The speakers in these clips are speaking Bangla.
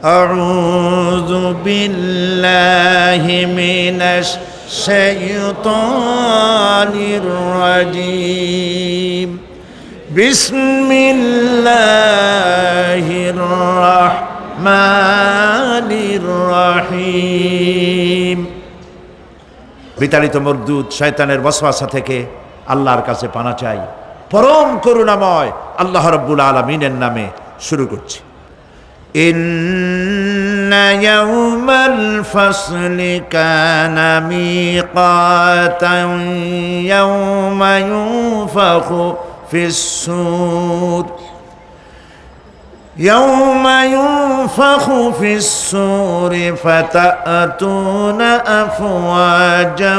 أعوذ بالله من الشيطان الرجيم بسم الله الرحمن الرحيم বিতাড়িত মরদুদ শয়তানের ওয়াসওয়াসা থেকে আল্লাহর কাছে পানা চাই। পরম করুণাময় আল্লাহ রাব্বুল আলামিনের নামে শুরু করছি। ইন্না ইয়াওমাল ফাসলি কানা মিকাতান ইয়াওমা ইউনফাখু ফিস-সূর يوم ينفخ في الصور فتأتون أفواجا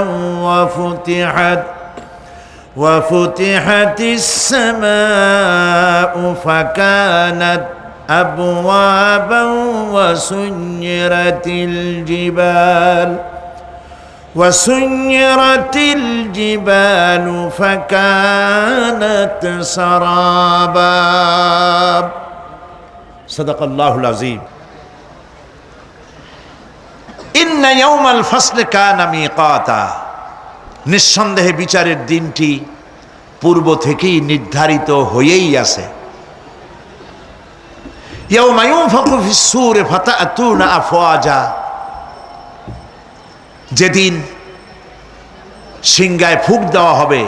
وفتحت السماء فكانت أبوابا وسيرت الجبال فكانت سرابا সাদাকাল্লাহুল আযীম। ইন্না ইয়াওমাল ফাসলি কানা মিকাতা, নিঃসন্দেহে বিচারের দিনটি পূর্ব থেকেই নির্ধারিত হয়েই আছে। ইয়াওমা ইউনফাখু ফিস-সূর ফাতাতুনা আফওয়াজা, যেদিন সিংহায় ফুঁক দেওয়া হবে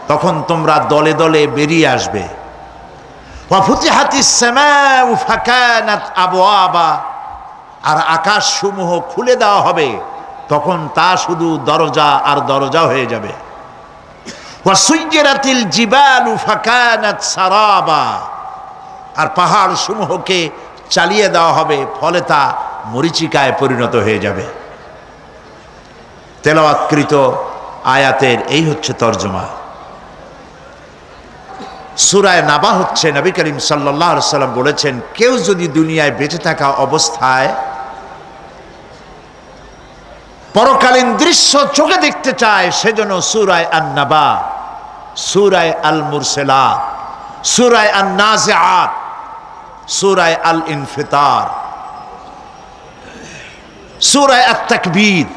তখন তোমরা দলে দলে বেরিয়ে আসবে। ওয়াফুতিহাতিস সামাউ ফাকানাত আবওয়াবা, আর আকাশ সমূহ খুলে দেওয়া হবে তখন তা শুধু দরজা আর দরজা হয়ে যাবে। ওয়াসুইয়িরাতিল জিবালু ফাকানাত সারাবা, আর পাহাড় সমূহকে চালিয়ে দেওয়া হবে ফলে তা মরীচিকায় পরিণত হয়ে যাবে। তেলাওয়াতকৃত আয়াতের এই হচ্ছে তরজমা। সূরা নাবা হচ্ছে, নবী করিম সাল্লাল্লাহু আলাইহি ওয়াসাল্লাম বলেছেন, কেউ যদি দুনিয়ায় বেঁচে থাকা অবস্থায় পরকালীন দৃশ্য চোখে দেখতে চায় সেজন্য সূরা আন-নাবা, সূরা আল-মুরসালাত, সূরা আন-নাজিআত, সূরা আল-ইনফিতার, সূরা আত-তাকবীর,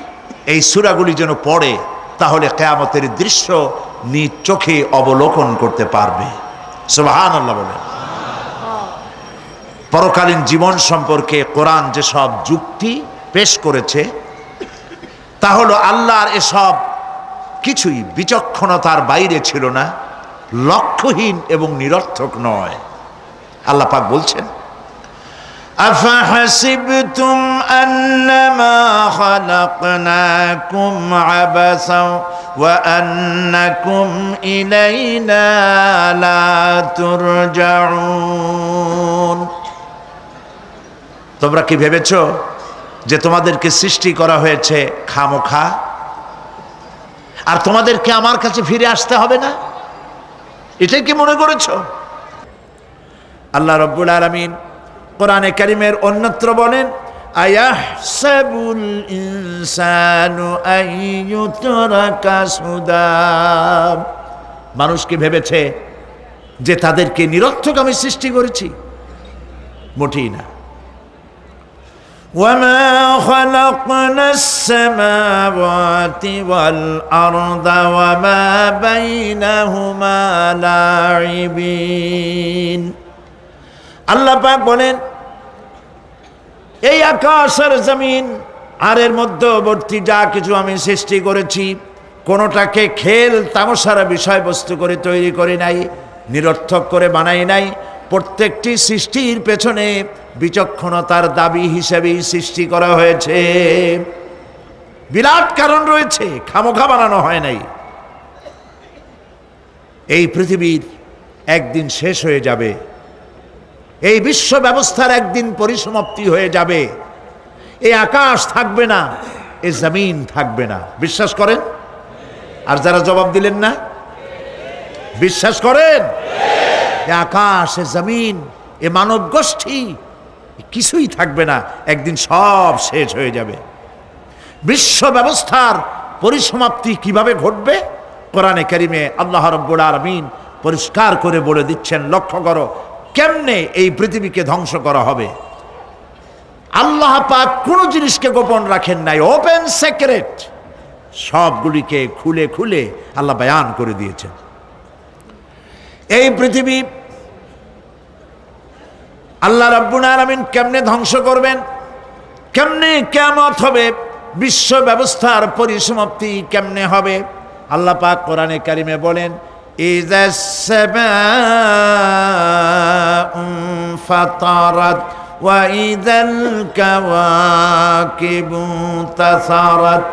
এই সূরাগুলি যেন পড়ে, তাহলে কিয়ামতের দৃশ্য নিজ চোখে অবলোকন করতে পারবে। সুবহানাল্লাহ বলেন। পরকালীন জীবন সম্পর্কে কোরআন যেসব যুক্তি পেশ করেছে তা হলো আল্লাহর এসব কিছুই বিচক্ষণতার বাইরে ছিল না, লক্ষ্যহীন এবং নিরর্থক নয়। আল্লাহ পাক বলছেন, أفحسبتم أنما خلقناكم عبثا وأنكم إلينا لا ترجعون, তোমরা কি ভেবেছো যে তোমাদেরকে সৃষ্টি করা হয়েছে খামোখা আর তোমাদেরকে আমার কাছে ফিরে আসতে হবে না? এটাই কি মনে করেছো? আল্লাহ রাব্বুল আলামিন কোরআনে কারীমের অন্যত্র বলেন, আয়াহসাবুল ইনসানু আইয়ুতরাকা সুদা, মানুষ কি ভেবেছে যে তাদেরকে নিরর্থক আমি সৃষ্টি করেছি? মোটেই না। ওয়ামা খালাকনাস সামাওয়াতি ওয়াল আরদা ওয়ামা বাইনাহুমা লাইবিন, আল্লাহ পাক বলেন, এই আকাশ আর জমিন আর এর মধ্যবর্তী যা কিছু আমি সৃষ্টি করেছি কোনোটাকে খেল তামাশার বিষয়বস্তু করে তৈরি করি নাই, নিরর্থক করে বানাই নাই। প্রত্যেকটি সৃষ্টির পেছনে বিচক্ষণতার দাবি হিসেবেই সৃষ্টি করা হয়েছে। বিরাট কারণ রয়েছে, খামোখা বানানো হয় নাই। এই পৃথিবীর একদিন শেষ হয়ে যাবে, এই বিশ্ব ব্যবস্থার একদিন পরিসমাপ্তি হয়ে যাবে, এই আকাশ থাকবে না, এই জমিন থাকবে না। বিশ্বাস করেন? আর যারা জবাব দিলেন না, বিশ্বাস করেন? এই আকাশ, এ জমিন, এ মানব গোষ্ঠী কিছুই থাকবে না, একদিন সব শেষ হয়ে যাবে। বিশ্ব ব্যবস্থার পরিসমাপ্তি কিভাবে ঘটবে? কোরআনে কারিমে আল্লাহ রাব্বুল আলামিন পরিষ্কার করে বলে দিচ্ছেন। লক্ষ্য করো কেমনে এই পৃথিবীকে ধ্বংস করা হবে। আল্লাহ আল্লাহ পাক কোনো জিনিসকে গোপন রাখেন নাই, ওপেন সিক্রেট, সবগুলিকে খুলে খুলে আল্লাহ বয়ান করে দিয়েছেন। এই পৃথিবী আল্লাহ রাব্বুল আলামিন কেমনে ধ্বংস করবেন, কেমনে কিয়ামত হবে, বিশ্ব ব্যবস্থার পরিসমাপ্তি কেমনে হবে, আল্লাহ পাক কোরআনে কারিমে বলেন ইযাস সামাউ ফাতারাত ওয়া ইযাল কাওয়াকিবু তাসারাত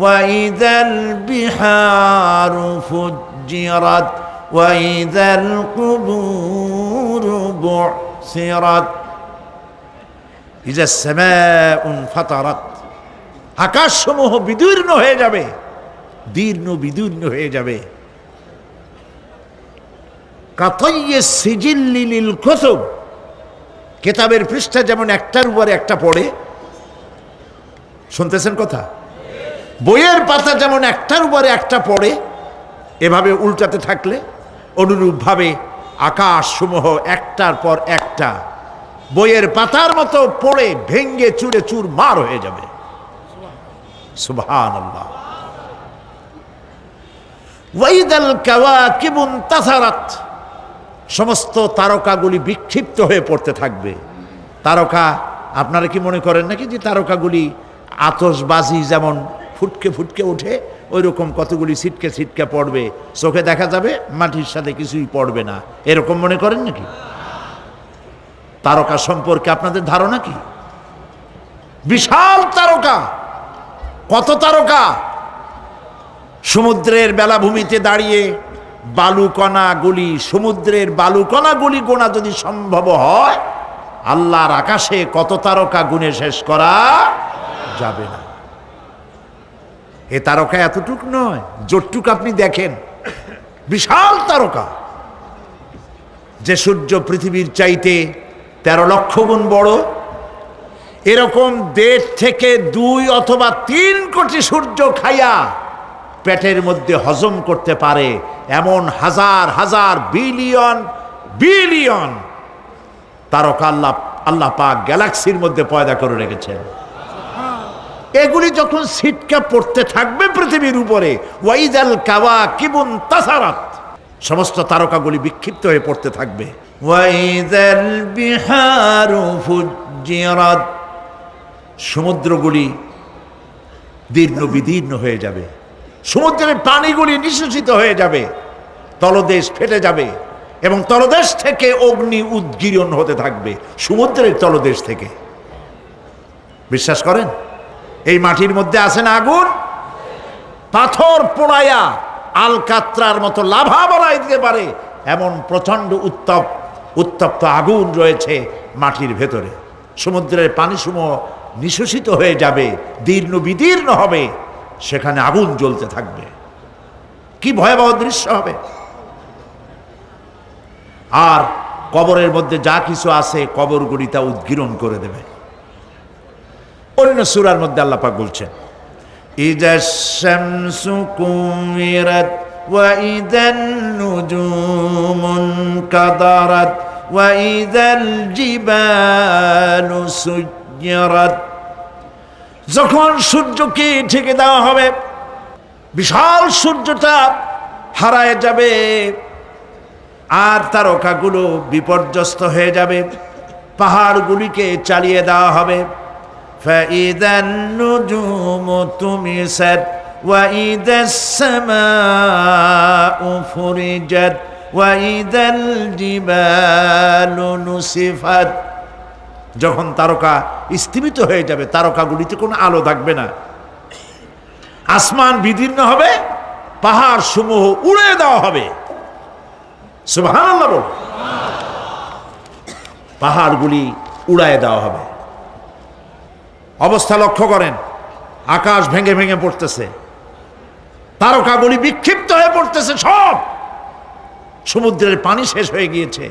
ওয়া ইযাল বিহারু ফুজ্জিরাত ওয়া ইযাল কুবুরু বু'সিরাত। ইযাস সামাউ ফাতারাত, আকাশসমূহ বিদীর্ণ হয়ে যাবে, দীর্ণ বিদীর্ণ হয়ে যাবে। কাতাইয়িস সিজিল্লি লিল কুতুব, কিতাবের পৃষ্ঠা যেমন একটার উপরে একটা পড়ে, শুনতেছেন কথা, বইয়ের পাতা যেমন একটার উপরে একটা পড়ে, এভাবে উল্টাতে থাকলে অনুরূপভাবে আকাশসমূহ একটার পর একটা বইয়ের পাতার মতো পড়ে ভেঙ্গে চুরে চুরমার হয়ে যাবে। সুবহানাল্লাহ। ওয়াইদাল কাওয়াকিবু তাসারাত, সমস্ত তারকাগুলি বিক্ষিপ্ত হয়ে পড়তে থাকবে। তারকা, আপনারা কি মনে করেন নাকি যে তারকাগুলি আতশবাজি যেমন ফুটকে ফুটকে ওঠে, ওই রকম কতগুলি ছিটকে ছিটকে পড়বে, চোখে দেখা যাবে, মাটির সাথে কিছুই পড়বে না, এরকম মনে করেন নাকি? তারকা সম্পর্কে আপনাদের ধারণা কি? বিশাল তারকা, কত তারকা! সমুদ্রের বেলাভূমিতে দাঁড়িয়ে বালুকণাগুলি, সমুদ্রের বালুকণাগুলি গোনা যদি সম্ভব হয়, আল্লাহর আকাশে কত তারকা গুণে শেষ করা যাবে না। এ তারকা এতটুক নয়, যতটুক আপনি দেখেন বিশাল তারকা, যে সূর্য পৃথিবীর চাইতে 13 লক্ষ গুণ বড়, এরকম 1.5 থেকে 2 অথবা 3 কোটি সূর্য খাইয়া পেটের মধ্যে হজম করতে পারে এমন হাজার হাজার বিলিয়ন বিলিয়ন তারকা আল্লাহ পাক গ্যালাক্সির মধ্যে পয়দা করে রেখেছেন। এগুলি যখন ছিটকা পড়তে থাকবে পৃথিবীর উপরে, ওয়াইদাল কাওয়াকিবু তাসারাত, সমস্ত তারকাগুলি বিক্ষিপ্ত হয়ে পড়তে থাকবে। ওয়াইদাল বিহারু ফুজ্জিরাত, সমুদ্রগুলি দীর্ণ বিদীর্ণ হয়ে যাবে, সমুদ্রের পানিগুলি নিঃশেষিত হয়ে যাবে, তলদেশ ফেটে যাবে এবং তলদেশ থেকে অগ্নি উদ্গীরণ হতে থাকবে, সমুদ্রের তলদেশ থেকে। বিশ্বাস করেন? এই মাটির মধ্যে আছে না আগুন, পাথর পোড়াইয়া আলকাত্রার মতো লাভা বানাই দিতে পারে এমন প্রচন্ড উত্তপ্ত আগুন রয়েছে মাটির ভেতরে। সমুদ্রের পানিসমূহ নিঃশেষিত হয়ে যাবে, দীর্ণ বিদীর্ণ হবে, সেখানে আগুন জ্বলতে থাকবে। কি ভয়াবহ দৃশ্য হবে! আর কবরের মধ্যে যা কিছু আছে কবরগুলি তা উদ্গীরণ করে দেবে। অন্য সূরার মধ্যে আল্লাহ পাক বলছেন ইযাশ শামসু কুমিরাত ওয়া ইযান নুজুমুন কাদারাত ওয়া ইযাল জিবালু সুজ্জিরাত, যখন সূর্যকে ঢেকে দেওয়া হবে, বিশাল সূর্যটা হারায় যাবে আর তারকাগুলো বিপর্যস্ত হয়ে যাবে, পাহাড়গুলিকে চালিয়ে দেওয়া হবে। ফাইদান নুজুমু তুমিসাত ওয়া ইদাস সামাউ ফুরিজাত ওয়া ইদাল জিবালু নুসিফাত, যখন তারকা স্থিমিত হয়ে যাবে, তারকাগুলিতে কোনো আলো থাকবে না, আসমান বিদীর্ণ হবে, পাহাড় সমূহ উড়ে দেওয়া হবে। সুবহানাল্লাহ বল। পাহাড়গুলি উড়ায় দেওয়া হবে। অবস্থা লক্ষ্য করেন, আকাশ ভেঙে ভেঙে পড়তেছে, তারকাগুলি বিক্ষিপ্ত হয়ে পড়তেছে, সব সমুদ্রের পানি শেষ হয়ে গিয়েছে,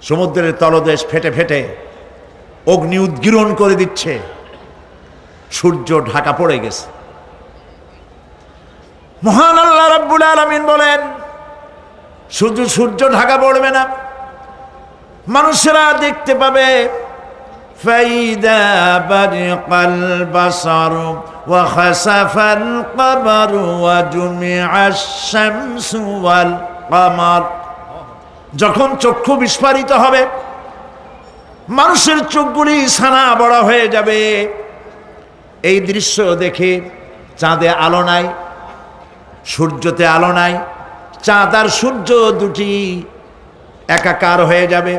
সমুদ্রের তলদেশ ফেটে ফেটে অগ্নি উদ্গীরণ করে দিচ্ছে, সূর্য ঢাকা পড়ে গেছে। মহান আল্লাহ রাব্বুল আলামিন বলেন শুধু সূর্য ঢাকা পড়বে না, মানুষেরা দেখতে পাবে فإذا برق البصر وخسف القمر وجمع الشمس والقمر যখন চক্ষু বিস্ফারিত হবে, মানুষের চোখগুলি ছানা বড় হয়ে যাবে। এই দৃশ্য দেখে চাঁদে আলো নাই, সূর্যতে আলো নাই, চাঁদ আর সূর্য দুটি একাকার হয়ে যাবে।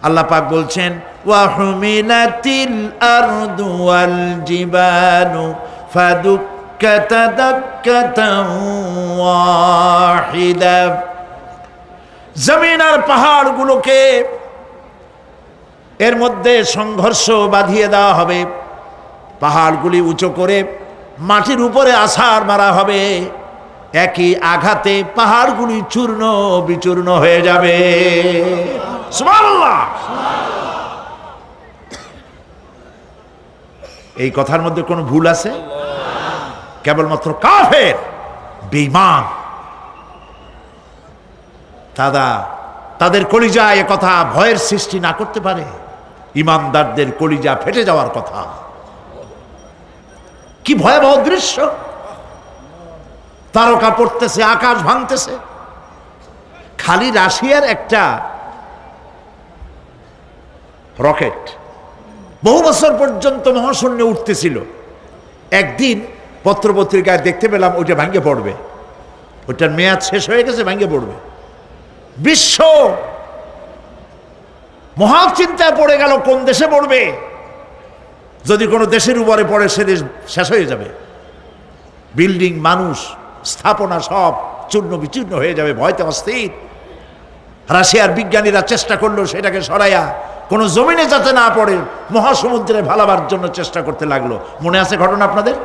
আল্লাহ পাক বলছেন ওয়া হুমিলাতিল আরদু ওয়াল জিবালু ফাদুক্কাতা দাক্কাতান ওয়াহিদা। জমিন আর পাহাড়গুলোকে এর মধ্যে সংঘর্ষ বাঁধিয়ে দেওয়া হবে, পাহাড়গুলি উঁচু করে মাটির উপরে আছাড় মারা হবে। একই আঘাতে পাহাড়গুলি চূর্ণ বিচূর্ণ হয়ে যাবে। সুবহানাল্লাহ। এই কথার মধ্যে কোনো ভুল আছে? কেবলমাত্র কাফের, বেঈমান তাদের কলিজায় এ কথা ভয়ের সৃষ্টি না করতে পারে? ইমানদারদের কলিজা ফেটে যাওয়ার কথা। কি ভয়াবহ দৃশ্য! তারকা পড়তেছে, আকাশ ভাঙতেছে। খালি রাশিয়ার একটা রকেট বহু বছর পর্যন্ত মহাশূন্যে উঠতেছিল। একদিন পত্রপত্রিকায় দেখতে পেলাম ওইটা ভাঙে পড়বে, ওইটার মেয়াদ শেষ হয়ে গেছে, ভাঙে পড়বে। বিশ্ব মহা চিন্তায় পড়ে গেল, কোন দেশে পড়বে? যদি কোনো দেশের উপরে পড়ে সে দেশ শেষ হয়ে যাবে। বিল্ডিং, মানুষ, স্থাপনা সব চূর্ণ বিচূর্ণ হয়ে যাবে। ভয়তে অস্থির। রাশিয়ার বিজ্ঞানীরা চেষ্টা করলো সেটাকে সরাইয়া কোনো জমিনে যাতে না পড়ে মহাসমুদ্রে ভালাবার জন্য চেষ্টা করতে লাগলো। মনে আছে ঘটনা আপনাদের?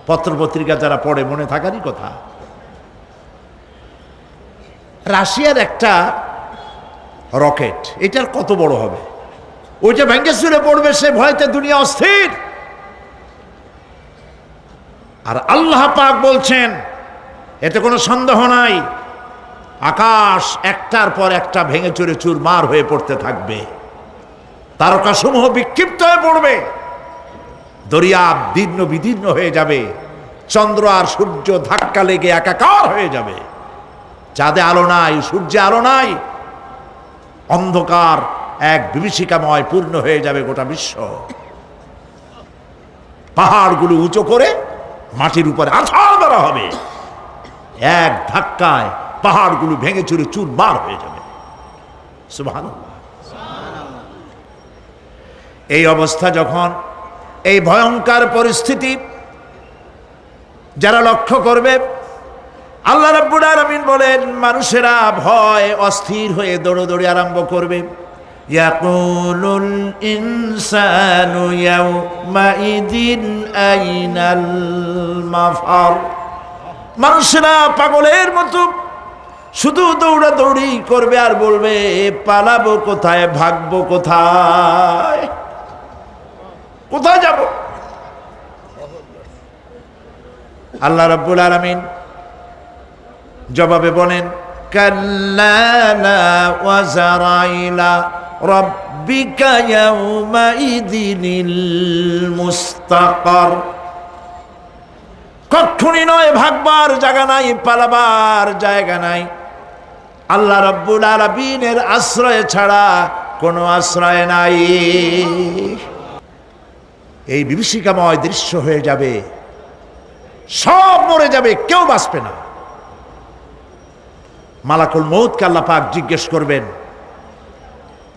পত্রপত্রিকা যারা পড়ে মনে থাকারই কথা। রাশিয়ার একটা রকেট, এটার কত বড় হবে? ওইটা ভেঙে চুরে পড়বে, সে ভয়তে দুনিয়া অস্থির। আর আল্লাহ পাক বলছেন, এতে কোনো সন্দেহ নাই, আকাশ একটার পর একটা ভেঙে চুরে চুরমার হয়ে পড়তে থাকবে, তারকাসমূহ বিক্ষিপ্ত হয়ে পড়বে, দরিয়া দীর্ণ বিদীর্ণ হয়ে যাবে, চন্দ্র আর সূর্য ধাক্কা লেগে একাকার হয়ে যাবে। চাঁদে আলো নাই, সূর্যে আলো নাই, অন্ধকার এক বিভীষিকাময় পূর্ণ হয়ে যাবে গোটা বিশ্ব। পাহাড়গুলো উঁচু করে মাটির উপরে আছাড় মারা হবে, এক ধাক্কায় পাহাড়গুলো ভেঙে চুরে চুরমার হয়ে যাবে। সুবহানাল্লাহ। এই অবস্থা যখন, এই ভয়ঙ্কর পরিস্থিতি যারা লক্ষ্য করবে, আল্লাহ রাব্বুল আলামিন বলেন মানুষেরা ভয় অস্থির হয়ে দৌড়াদৌড়ি আরম্ভ করবে। ইয়াকুলুল ইনসানু ইয়াউমাইদিন আইনাল মাফার। মানুষেরা পাগলের মতো শুধু দৌড়াদৌড়ি করবে আর বলবে পালাবো কোথায়, ভাগবো কোথায়, কোথায় যাব? আল্লাহ রাব্বুল আলামিন জবাবে বলেন কাল্লা লা ওয়াজারাইলা রাব্বিকা ইয়াউমাইদিনিল মুস্তাকার। কখনই নয়, ভাগবার জায়গা নাই, পালাবার জায়গা নাই। আল্লাহ রাব্বুল আলামিনের আশ্রয় ছাড়া কোনো আশ্রয় নাই। এই বিভীষিকাময় দৃশ্য হয়ে যাবে, সব মরে যাবে, কেউ বাঁচবে না। মালাকুল মউতকে আল্লাহ পাক জিজ্ঞেস করবেন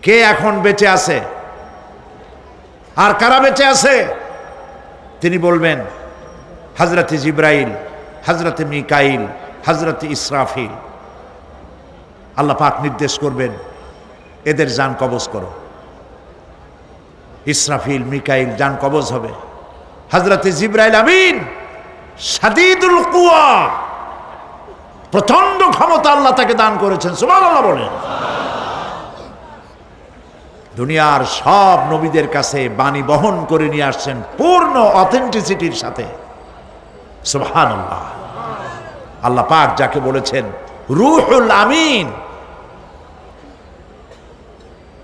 কে এখন বেঁচে আছে আর কারা বেঁচে আছে? তিনি বলবেন হযরতে জিবরাইল, হযরতে মিকাইল, হযরতে ইসরাফিল। আল্লাহ পাক নির্দেশ করবেন এদের জান কবজ করো। ইসরাফিল, মিকাইল জান কবজ হবে। হযরতে জিবরাইল আমিন শাদীদুল কুওয়া, প্রচন্ড ক্ষমতা আল্লাহ তাকে দান করেছেন। সুবহানাল্লাহ বলেন। দুনিয়ার সব নবীদের কাছে বাণী বহন করে নিয়ে আসছেন পূর্ণ অথেন্টিসিটির সাথে। সুবহানাল্লাহ। আল্লাহ পাক যাকে বলেছেন রূহুল আমিন,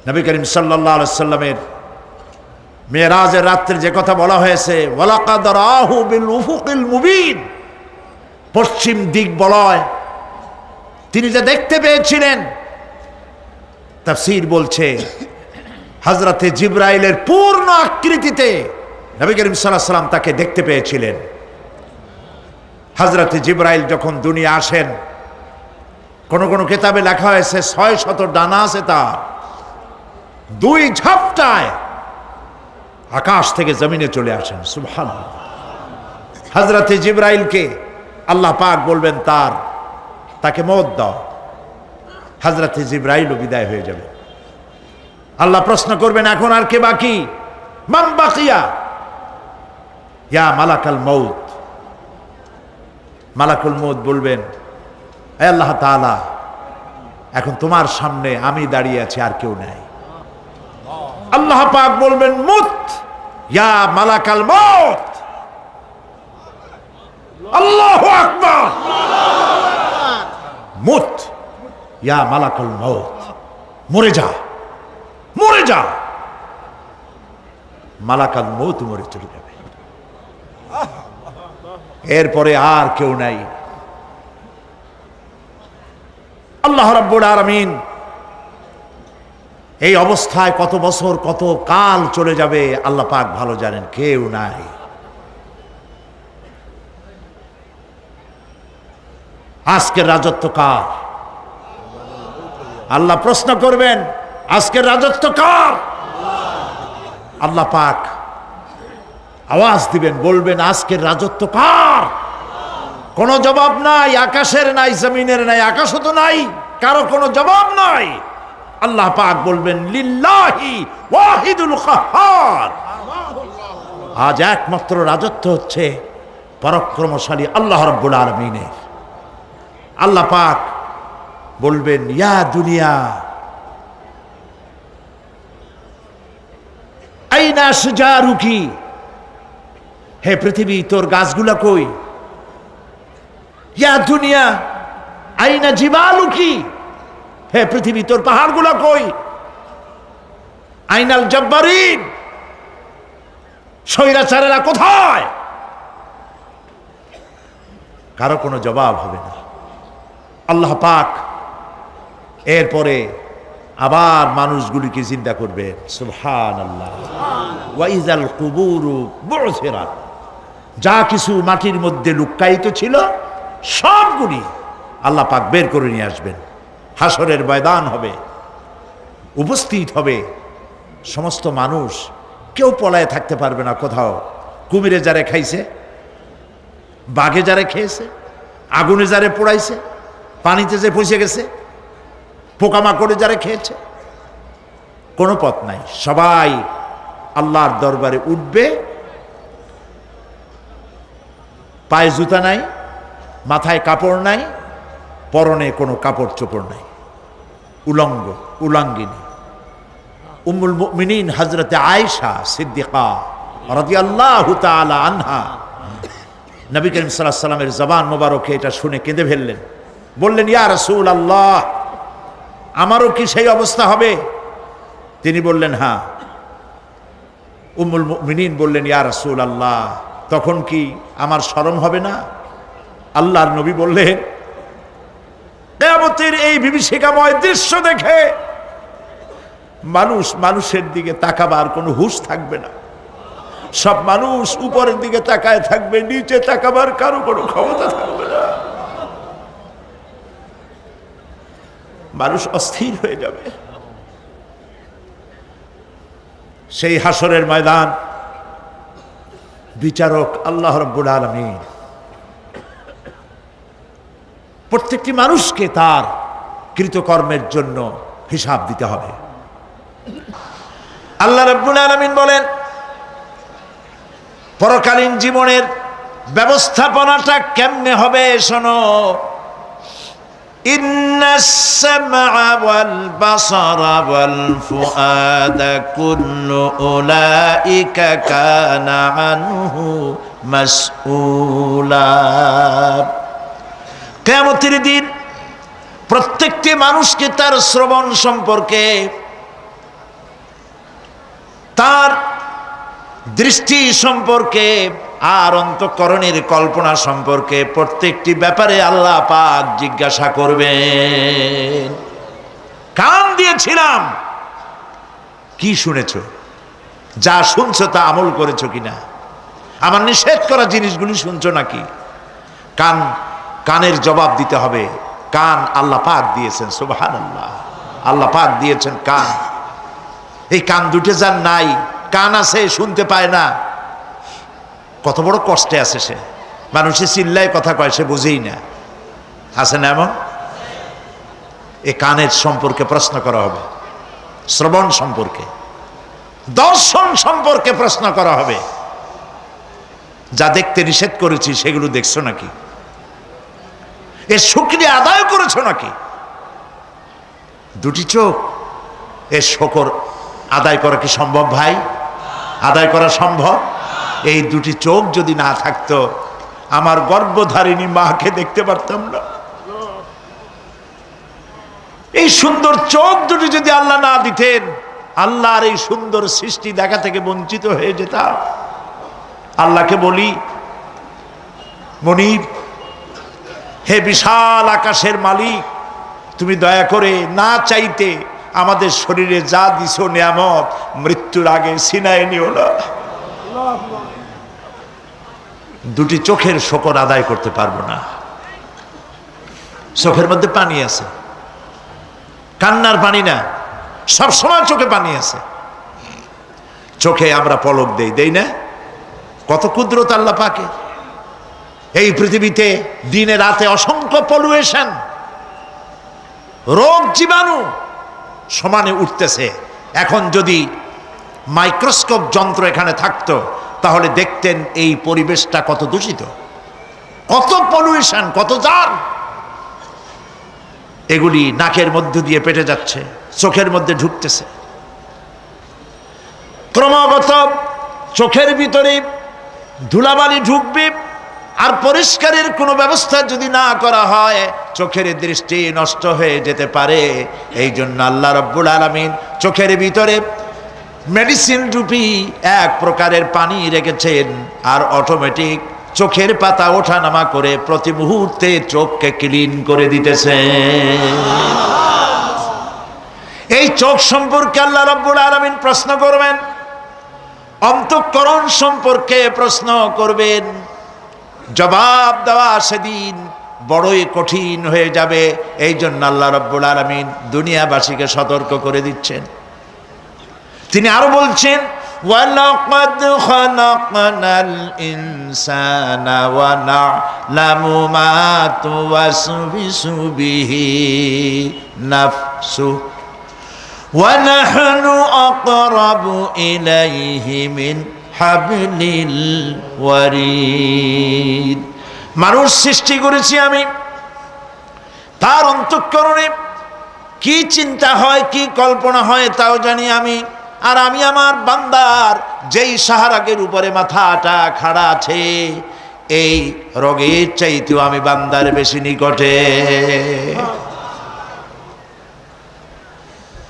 নবী করিম সাল্লাল্লাহু আলাইহি সাল্লামের মেরাজের রাত্রে যে কথা বলা হয়েছে, ওয়ালাকাদ রাহু বিল উফুকিল মুবিন, পশ্চিম দিক বলয় তিনি যে দেখতে পেয়েছিলেন, তাফসীর বলছে হযরতে জিবরাইলের পূর্ণ আকৃতিতে নবী করিম সাল্লাল্লাহু আলাইহি সাল্লাম তাকে দেখতে পেয়েছিলেন। হযরতে জিবরাইল যখন দুনিয়া আসেন, কোন কোন কিতাবে লেখা হয়েছে 600 ডানা আছে তার, 2 ঝাপটায় আকাশ থেকে জমিনে চলে আসেন। সুবহানাল্লাহ। হযরতে জিবরাইলকে আল্লাহ পাক বলবেন তাকে মওত দাও, হযরতে জিবরাইলও বিদায় হয়ে যাবে। আল্লাহ প্রশ্ন করবেন, এখন আর কে বাকি? মান বাকিয়া ইয়া মালাকাল মউত। মালাকুল মউত বলবেন, হে আল্লাহ তাআলা, এখন তোমার সামনে আমি দাঁড়িয়ে আছি, আর কেউ নাই। আল্লাহ পাক বলবেন, মুত ইয়া মালাকাল মউত। আল্লাহু আকবার। মুত ইয়া মালাকুল মউত, মরে যা, মরে যা। মালাকাল মউত মরে চলে যাবে, এরপরে আর কেউ নাই। আল্লাহ রাব্বুল আলামিন এই অবস্থায় কত বছর কত কাল চলে যাবে আল্লাহ পাক ভালো জানেন, কেউ নাই। আজকের রাজত্ব কার? আল্লাহ প্রশ্ন করবেন, আজকের রাজত্ব কার? আল্লাহ পাক আওয়াজ দিবেন, বলবেন, আজকের রাজত্ব কার? কোনো জবাব নাই, আকাশের নাই, জমিনের নাই, আকাশও তো নাই, কারো কোনো জবাব নাই। আল্লাহ পাক বলবেন, লিল্লাহি ওয়াহিদুল কাহ্হার। আজ একমাত্র রাজত্ব হচ্ছে পরাক্রমশালী আল্লাহ রাব্বুল আলামিনের। আল্লাহ পাক বলবেন, ইয়া দুনিয়া আইনা শুজারুকি, হে পৃথিবী তোর গাছগুলা কই? ইয়া দুনিয়া আইনা জিবালুকি, হে পৃথিবী তোর পাহাড়গুলা কই? আইনাল জব্বারিন, স্বৈরাচারেরা কোথায়? কারো কোনো জবাব হবে না। আল্লাহ পাক এরপরে আবার মানুষগুলিকে জিন্দা করবেন। সুবহানাল্লাহ। ওয়া ইযাল কুবুরু বু'সিরাত, যা কিছু মাটির মধ্যে লুক্কায়িত ছিল সবগুলি আল্লাহ পাক বের করে নিয়ে আসবেন। হাসরের ময়দান হবে, উপস্থিত হবে সমস্ত মানুষ, কেউ পলায়ে থাকতে পারবে না কোথাও। কুমিরে যারে খাইছে, বাঘে যারে খেয়েছে, আগুনে যারে পোড়াইছে, পানিতে যে পচে গেছে, পোকামাকড়ে যারা খেয়েছে, কোনো পথ নাই। সবাই আল্লাহর দরবারে উঠবে, পায়ে জুতা নাই, মাথায় কাপড় নাই, পরনে কোনো কাপড় চোপড় নাই, উলঙ্গ উলাঙ্গিনী। উম্মুল মুমিনিন হযরতে আয়েশা সিদ্দিকা রাদিয়াল্লাহু তাআলা আনহা, নবী করিম সাল্লাল্লাহু আলাইহি ওয়াসাল্লামের জবান মোবারকে এটা শুনে কেঁদে ফেললেন। বললেন, ইয়া রাসূলুল্লাহ, আমারও কি সেই অবস্থা হবে? তিনি বললেন, হ্যাঁ। উম্মুল মুমিনিন বললেন, ইয়া রাসূলুল্লাহ, তখন কি আমার শরম হবে না? আল্লাহর নবী বললেন, কিয়ামতের এই বিভীষিকাময় দৃশ্য দেখে মানুষের দিকে তাকাবার কোনো হুঁশ থাকবে না। সব মানুষ উপরের দিকে তাকায় থাকবে, নিচে তাকাবার কারো কোনো ক্ষমতা থাকবে না। মানুষ অস্থির হয়ে যাবে। সেই হাসরের ময়দান, বিচারক আল্লাহ রাব্বুল আলামিন প্রত্যেকটি মানুষকে তার কৃতকর্মের জন্য হিসাব দিতে হবে। আল্লাহ রাব্বুল আলামিন বলেন, পরকালীন জীবনের ব্যবস্থাপনাটা কেমনে হবে শোনো। ইন্নাস সামআ ওয়াল বাসারা ওয়াল ফুআদা কুল্লু উলাইকা কানা আনহু মাসউলা। কিয়ামতের দিন প্রত্যেকটি মানুষকে তার শ্রবণ সম্পর্কে, তার দৃষ্টি সম্পর্কে আর অন্তঃকরণের কল্পনা সম্পর্কে প্রত্যেকটি ব্যাপারে আল্লাহ পাক জিজ্ঞাসা করবেন। কান দিয়েছিলাম, কি শুনেছো? যা শুনছো তা আমল করেছো কিনা? আমার নিষেধ করা জিনিসগুলি শুনছো নাকি? কানের জবাব দিতে হবে। কান আল্লাহ পাক দিয়েছেন, সুবহানাল্লাহ। আল্লাহ পাক দিয়েছেন কান। এই কান দুটো যার নাই, কান আছে শুনতে পায় না, কত বড় কষ্টে আছে সে। মানুষে চিল্লায় কথা কয়, সে বুঝেই না। আছে না এমন? এই কানের সম্পর্কে প্রশ্ন করা হবে, শ্রবণ সম্পর্কে, দর্শন সম্পর্কে প্রশ্ন করা হবে। যা দেখতে নিষেধ করেছি সেগুলো দেখছো নাকি? এর শুকরিয়া আদায় করেছো নাকি? দুটি চোখ, এর শকর আদায় করা কি সম্ভব ভাই? আদায় করা সম্ভব? এই দুটি চোখ যদি না থাকতো, আমার গর্ভধারিণী মাকে দেখতে পারতাম না। এই সুন্দর চোখ দুটি যদি আল্লাহ না দিতেন, আল্লাহর এই সুন্দর সৃষ্টি দেখা থেকে বঞ্চিত হয়ে যেতাম। আল্লাহকে বলি, মনিব, হে বিশাল আকাশের মালিক, তুমি দয়া করে না চাইতে আমাদের শরীরে যা দিছো নিয়ামত, মৃত্যুর আগে ছিনায় নিও না। দুটি চোখের শকর আদায় করতে পারবো না। চোখের মধ্যে পানি আছে, কান্নার পানি না, সবসময় চোখে পানি আছে। চোখে আমরা পলক দেই না? কত কুদরত আল্লাহ পাকে। এই পৃথিবীতে দিনে রাতে অসংখ্য পলুয়েশন, রোগ জীবাণু সমানে উঠতেছে। এখন যদি মাইক্রোস্কোপ যন্ত্র এখানে থাকতো, তাহলে দেখতেন এই পরিবেশটা কত দূষিত, কত পলুয়েশন, কত জার। এগুলি নাকের মধ্য দিয়ে পেটে যাচ্ছে, চোখের মধ্যে ঢুকতেছে। ক্রমাগত চোখের ভিতরে ধুলাবালি ঢুকবে, আর পরিষ্কারের কোনো ব্যবস্থা যদি না করা হয়, চোখের দৃষ্টি নষ্ট হয়ে যেতে পারে। এই জন্য আল্লাহ রাব্বুল আলামিন চোখের ভিতরে মেডিসিন রূপী এক প্রকারের পানি রেখেছেন, আর অটোমেটিক চোখের পাতা ওঠানামা করে প্রতি মুহূর্তে চোখকে ক্লিন করে দিতেছে। এই চোখ সম্পর্কে আল্লাহ রাব্বুল আলামিন প্রশ্ন করবেন, অন্তঃকরণ সম্পর্কে প্রশ্ন করবেন। জবাব দেওয়া সেদিন বড়ই কঠিন হয়ে যাবে। এই জন্য আল্লাহ রাব্বুল আলামিন দুনিয়াবাসীকে সতর্ক করে দিচ্ছেন। তিনি আরো বলছেন, ওয়ালাকাদ খালাকনাল ইনসানা ওয়া না'লামু মা তুওয়াসবিসু বিহি নাফসু ওয়া নাহনু আকরাবু ইলাইহি মিন হাবলিল ওয়ারিদ। মানুষ সৃষ্টি করেছি আমি, তার অন্তঃকরণে কি চিন্তা হয়, কি কল্পনা হয় তাও জানি আমি। আর আমি আমার বান্দার যেই সাহারাগের উপরে মাথাটা খাড়া আছে, এই রোগের চাইতেও আমি বান্দার বেশি নিকটে।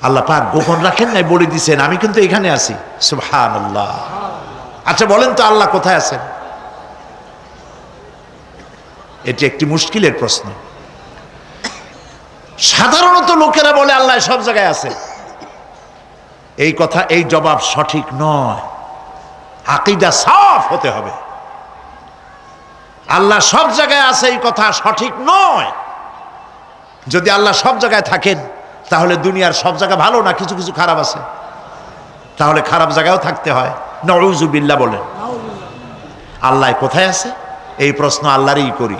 আল্লাহ পাক গোপন রাখেন নাই, বলে দিছেন আমি কিন্তু এখানে আছি। সুবহানাল্লাহ। আচ্ছা বলেন তো আল্লাহ কোথায় আছেন? এটি একটি মুশকিলের প্রশ্ন। সাধারণত লোকেরা বলে আল্লাহ সব জায়গায় আছে। এই কথা, এই জবাব সঠিক নয়। আকীদা সাফ হতে হবে। আল্লাহ সব জায়গায় আছে এই কথা সঠিক নয়। যদি আল্লাহ সব জায়গায় থাকেন, তাহলে দুনিয়ার সব জায়গা ভালো না, কিছু কিছু খারাপ আছে। তাহলে খারাপ জায়গায়ও থাকতে হয়। নাউযুবিল্লাহ বলেন। আল্লাহ কোথায় আছে এই প্রশ্ন আল্লাহরই করি।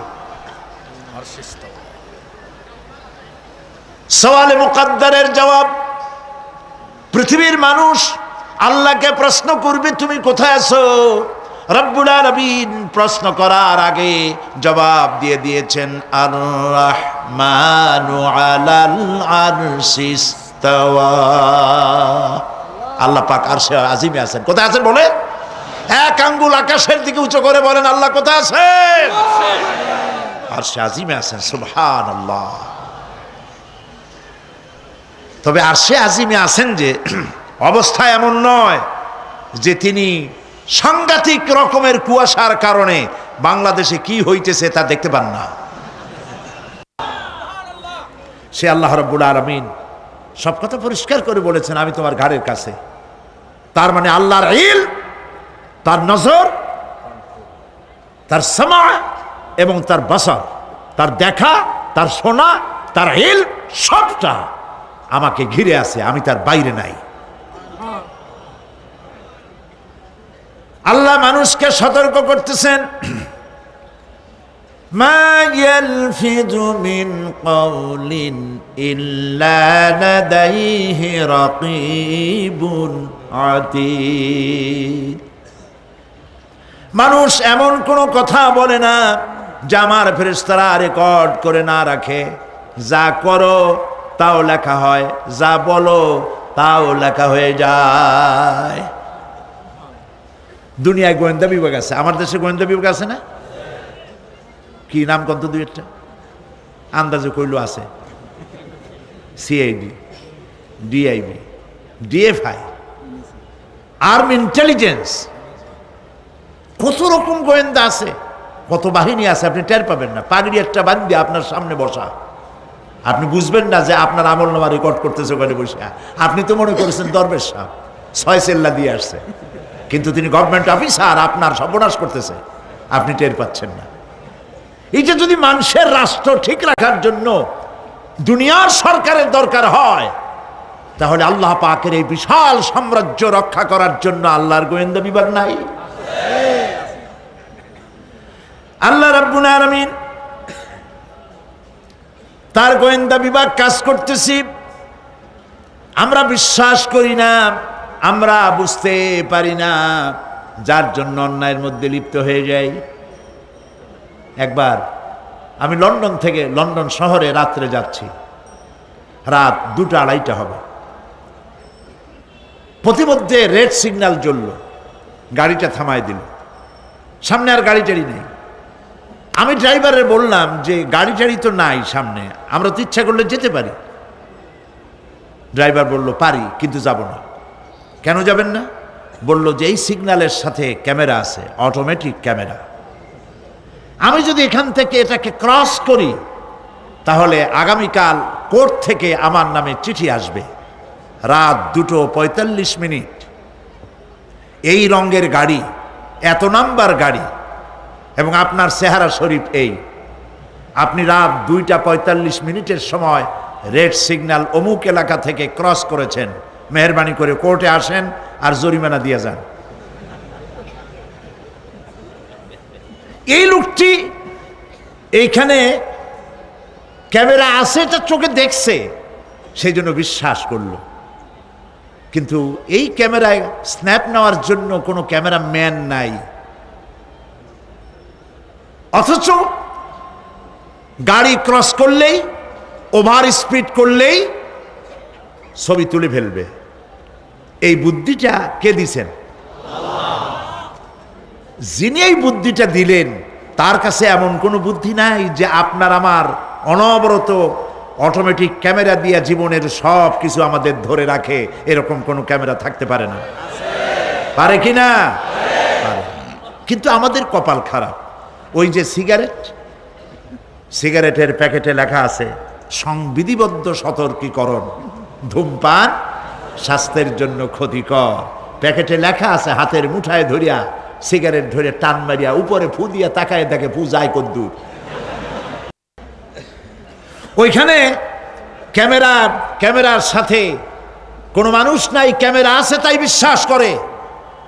সওয়ালে মুকদ্দারের জবাব, পৃথিবীর মানুষ আল্লাহকে প্রশ্ন করবে তুমি কোথায় আছো। রব্বুল আলামিন প্রশ্ন করার আগে জবাব দিয়ে দিয়েছেন, আর রাহমানু আলাল আরশি ইস্তাওয়া। আল্লাহ পাক আরশে আজিমে আছেন। কোথায় আছেন বলে? এক আঙ্গুল আকাশের দিকে উঁচু করে বলেন, আল্লাহ কোথায় আছেন? আরশে আজিমে আছেন। সুবহানাল্লাহ। তবে আরশে আজিমে আছেন যে অবস্থা এমন নয় যে তিনি সাংঘাতিক রকমের কুয়াশার কারণে বাংলাদেশে কি হইতেছে তা দেখতে পান না। সে আল্লাহ রাব্বুল আলামিন সব কথা পরিষ্কার করে বলেছেন, আমি তোমার ঘাড়ের কাছে। তার মানে আল্লাহর ইলম, তার নজর, তার সামা এবং তার বাসার, তার দেখা, তার শোনা, তার ইলম সবটা আমাকে ঘিরে আছে, আমি তার বাইরে নাই। আল্লাহ মানুষকে সতর্ক করতেছেন, মা ইয়ালফিযু মিন কাওলিন ইল্লা লাদাইহি রাকীবুন আতীদ। মানুষ এমন কোনো কথা বলে না যা আমার ফেরেশতারা রেকর্ড করে না রাখে। যা করো তাও লেখা হয়, যা বলো তাও লেখা হয়ে যায়। দুনিয়ায় গোয়েন্দা বিভাগ আছে, আমার দেশে গোয়েন্দা বিভাগ আছে না? কি নাম কত দুই একটা আন্দাজে কইল আছে, CID, DIB, DFI, army intelligence, কত রকম গোয়েন্দা আছে, কত বাহিনী আছে, আপনি টের পাবেন না। পাগড়ি একটা বান্ধি আপনার সামনে বসা, আপনি বুঝবেন না যে আপনার আমলনামা রেকর্ড করতেছে ওখানে বসে। আপনি তো মনে করেছেন দরবেশ সাহেব 6 সেল্লা দিয়ে আসছে, কিন্তু তিনি গভর্নমেন্ট অফিসার, আপনার সর্বনাশ করতেছে, আপনি টের পাচ্ছেন না। এই যে যদি মানুষের রাষ্ট্র ঠিক রাখার জন্য দুনিয়ার সরকারের দরকার হয়, তাহলে আল্লাহ পাকের এই বিশাল সাম্রাজ্য রক্ষা করার জন্য আল্লাহর গোয়েন্দা বিভাগ নাই? আল্লাহ রাব্বুল আলামিন তার গোয়েন্দা বিভাগ কাজ করতেছি, আমরা বিশ্বাস করি না, আমরা বুঝতে পারি না, যার জন্য অন্যায়ের মধ্যে লিপ্ত হয়ে যাই। একবার আমি লন্ডন থেকে, লন্ডন শহরে রাত্রে যাচ্ছি, রাত 2টা-2:30 হবে। প্রতিমধ্যে রেড সিগন্যাল জ্বলল, গাড়িটা থামায় দিল, সামনে আর গাড়ি টাড়ি নেই। আমি ড্রাইভারের বললাম যে গাড়ি টাড়ি তো নাই সামনে, আমরা তো ইচ্ছা করলে যেতে পারি। ড্রাইভার বলল পারি, কিন্তু যাব না। কেন যাবেন না? বলল যে এই সিগন্যালের সাথে ক্যামেরা আছে, অটোমেটিক ক্যামেরা। আমি যদি এখান থেকে এটাকে ক্রস করি, তাহলে আগামীকাল কোর্ট থেকে আমার নামে চিঠি আসবে। রাত 2:45, এই রঙের গাড়ি, এত নাম্বার গাড়ি, এবং আপনার চেহারা শরীফ এই, আপনি রাত 2:45 সময় রেড সিগন্যাল অমুক এলাকা থেকে ক্রস করেছেন, মেহরবানি করে কোর্টে আসেন আর জরিমানা দিয়ে যান। এই লোকটি এইখানে ক্যামেরা আছে, এটা চোখে দেখছে, সেই জন্য বিশ্বাস করলো। কিন্তু এই ক্যামেরায় স্ন্যাপ নেওয়ার জন্য কোনো ক্যামেরাম্যান নাই, অথচ গাড়ি ক্রস করলেই, ওভার স্পিড করলেই ছবি তুলে ফেলবে। এই বুদ্ধিটা কে দিছেন? যিনি এই বুদ্ধিটা দিলেন তার কাছে এমন কোনো বুদ্ধি নাই যে আপনার আমার অনবরত অটোমেটিক ক্যামেরা দিয়ে জীবনের সব কিছু আমাদের ধরে রাখে, এরকম কোনো ক্যামেরা থাকতে পারে না। পারে কি না? পারে। কিন্তু আমাদের কপাল খারাপ। ওই যে সিগারেটের প্যাকেটে লেখা আছে সংবিধিবদ্ধ সতর্কীকরণ, ধূমপান স্বাস্থ্যের জন্য ক্ষতিকর। প্যাকেটে লেখা আছে, হাতের মুঠায় ধরিয়া সিগারেট ধরে টান মারিয়া উপরে ফু দিয়া তাকায় দেখে ফু যায় কদ্দূর। ওইখানে ক্যামেরার সাথে কোনো মানুষ নাই, ক্যামেরা আছে তাই বিশ্বাস করে,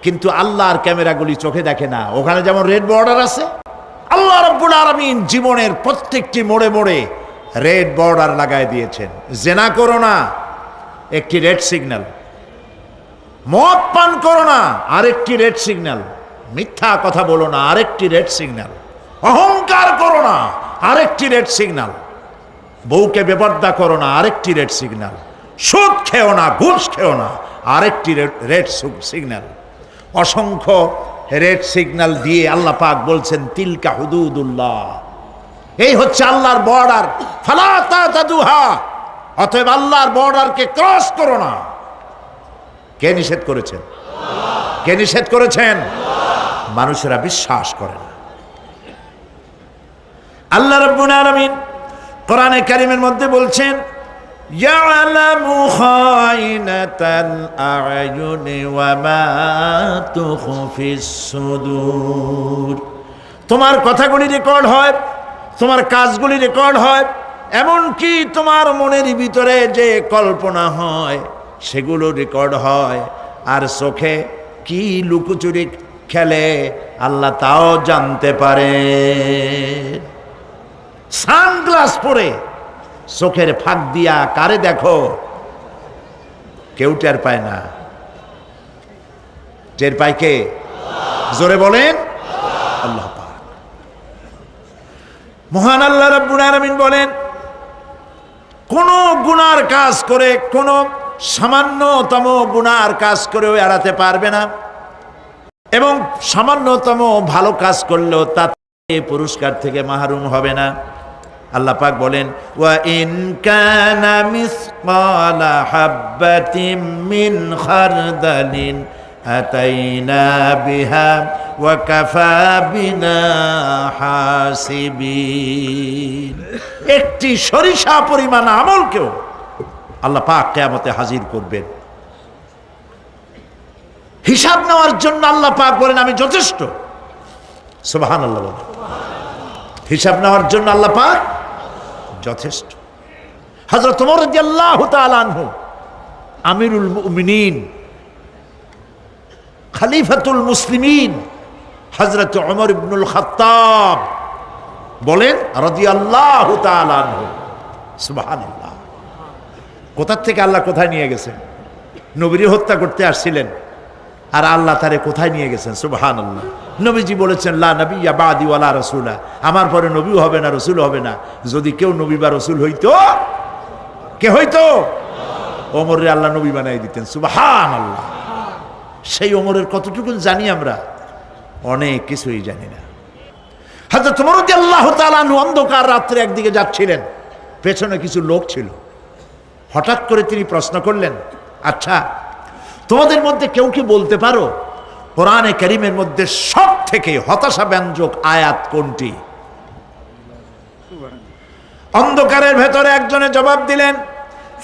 কিন্তু আল্লাহর ক্যামেরাগুলি চোখে দেখে না। ওখানে যেমন রেড বর্ডার আছে, আল্লাহ রাব্বুল আলামিন জীবনের প্রত্যেকটি মোড়ে মোড়ে রেড বর্ডার লাগায় দিয়েছেন। জেনা করো না, একটি রেড সিগন্যাল। মদ পান করো না, আরেকটি রেড সিগন্যাল। মিথ্যা কথা বলো না, আরেকটি রেড সিগন্যাল। অহংকার করো না, আরেকটি রেড সিগন্যাল। বউকে বেপর্দা করো না, আরেকটি রেড সিগন্যাল। সুদ খেও না, ঘুষ খেও না, আরেকটি রেড সিগন্যাল। অসংখ্য রেড সিগন্যাল দিয়ে আল্লাহ পাক বলছেন তিলকা হুদুদুল্লাহ, এই হচ্ছে আল্লাহর বর্ডার, ফালা তাতাদুহা, অতএব আল্লাহর বর্ডারকে ক্রস করো না। কে নিষেধ করেছেন? কে নিষেধ করেছেন? মানুষেরা বিশ্বাস করে না। আল্লাহ রাব্বুল আলামিন কোরআনে কারীমের মধ্যে বলছেন, ইয়ালামু খায়িনাতাল আ'য়ুনি ওয়া মা তুখফিস সুদূর। তোমার কথাগুলি রেকর্ড হয়, তোমার কাজগুলি রেকর্ড হয়, এমনকি তোমার মনের ভিতরে যে কল্পনা হয় সেগুলো রেকর্ড হয়। আর চোখে কি লুকোচুরি খেলে আল্লাহ তাও জানতে পারে। সানগ্লাস পরে চোখের ফাঁক দিয়া কারে দেখো, কেউ টের পায় না। টের পায় কে? জোরে বলেন, আল্লাহ পাক। মহান আল্লাহ রাব্বুল আলামিন বলেন, কোন গুনার কাজ করে, কোন সামান্যতম গুনার কাজ করেও এড়াতে পারবে না, এবং সামান্যতম ভালো কাজ করলেও তাতে পুরস্কার থেকে মাহরুম হবে না। আল্লাহ পাক বলেন, ওয়া ইন কানা মিসকালা হাববাতিন মিন খারদালিন আতাইনা বিহা ওয়া কাফা বিনা হাসিবিন। একটি সরিষা পরিমাণ আমলকেও আল্লাহ পাক কিয়ামতে হাজির করবেন। হিসাব নেওয়ার জন্য আল্লাহ পাক বলেন, আমি যথেষ্ট। সুবহানাল্লাহ বলেন। হিসাব নেওয়ার জন্য আল্লাহ পাক যথেষ্ট। হযরত ওমর রাদিয়াল্লাহু তাআলা আনহু, আমিরুল মুমিনিন, খলিফাতুল মুসলিমিন হযরত ওমর ইবনুল খাত্তাব বলেন রাদিয়াল্লাহু তাআলা আনহু, সুবহানাল্লাহ। কোথা থেকে আল্লাহ কোথায় নিয়ে গেছেন? নবীর হত্যা করতে আসছিলেন, আর আল্লাহ তারে কোথায় নিয়ে গেছেন? সুবহানাল্লাহ। নবীজি বলেছেন, লা নবিয়্যা বাদি ওয়ালা রাসূলা, আমার পরে নবীও হবে না, রসুল হবে না। যদি কেউ নবী বা রসুল হইতো, কে হইতো? ওমরে আল্লাহ নবী বানাই দিতেন। সুবহানাল্লাহ। সেই ওমরের কতটুকু জানি আমরা? অনেক কিছুই জানি না। হযরত ওমর রাদিয়াল্লাহু তাআলা আনহু অন্ধকার রাত্রে একদিকে যাচ্ছিলেন, পেছনে কিছু লোক ছিল। হঠাৎ করে তিনি প্রশ্ন করলেন, আচ্ছা, তোমাদের মধ্যে কেউ কি বলতে পারো কোরআনে কারীমের মধ্যে সব থেকে হতাশাব্যঞ্জক আয়াত কোনটি? অন্ধকারের ভেতরে একজনে জবাব দিলেন,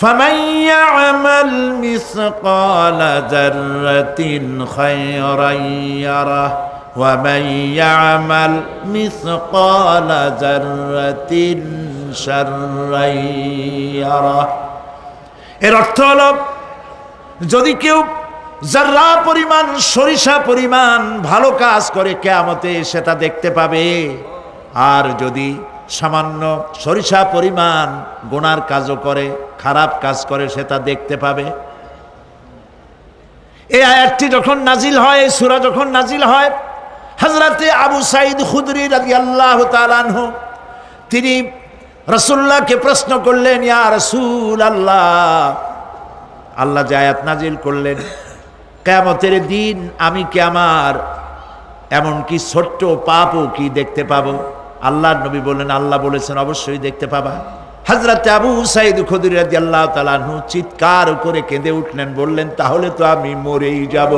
ফামান ইয়া'মাল মিসকালা যাররাতিন খায়রান ইয়ারাহ ওয়া মান ইয়া'মাল মিসকালা যাররাতিন শাররান ইয়ারাহ। এর অর্থ হলো, যদি কেউ যারা পরিমাণ, সরিষা পরিমাণ ভালো কাজ করে কিয়ামতে সেটা দেখতে পাবে, আর যদি সামান্য সরিষা পরিমাণ গুনার কাজও করে, খারাপ কাজ করে, সেটা দেখতে পাবে। এই আয়াতটি যখন নাজিল হয়, এই সূরা যখন নাজিল হয়, হযরতে আবু সাঈদ খুদরি রাদিয়াল্লাহু তাআলা আনহু তিনি রাসূলুল্লাহকে প্রশ্ন করলেন, ইয়া রাসূলাল্লাহ, আল্লাহ যে আয়াত নাজিল করলেন, কিয়ামতের দিন আমি কি আমার এমনকি ছোট্ট পাপও কি দেখতে পাবো? আল্লাহর নবী বললেন, আল্লাহ বলেছেন অবশ্যই দেখতে পাবা। হযরত আবু সাঈদ খুদরি রাদিয়াল্লাহু তাআলা আনহু চিৎকার করে কেঁদে উঠলেন, বললেন, তাহলে তো আমি মরেই যাব।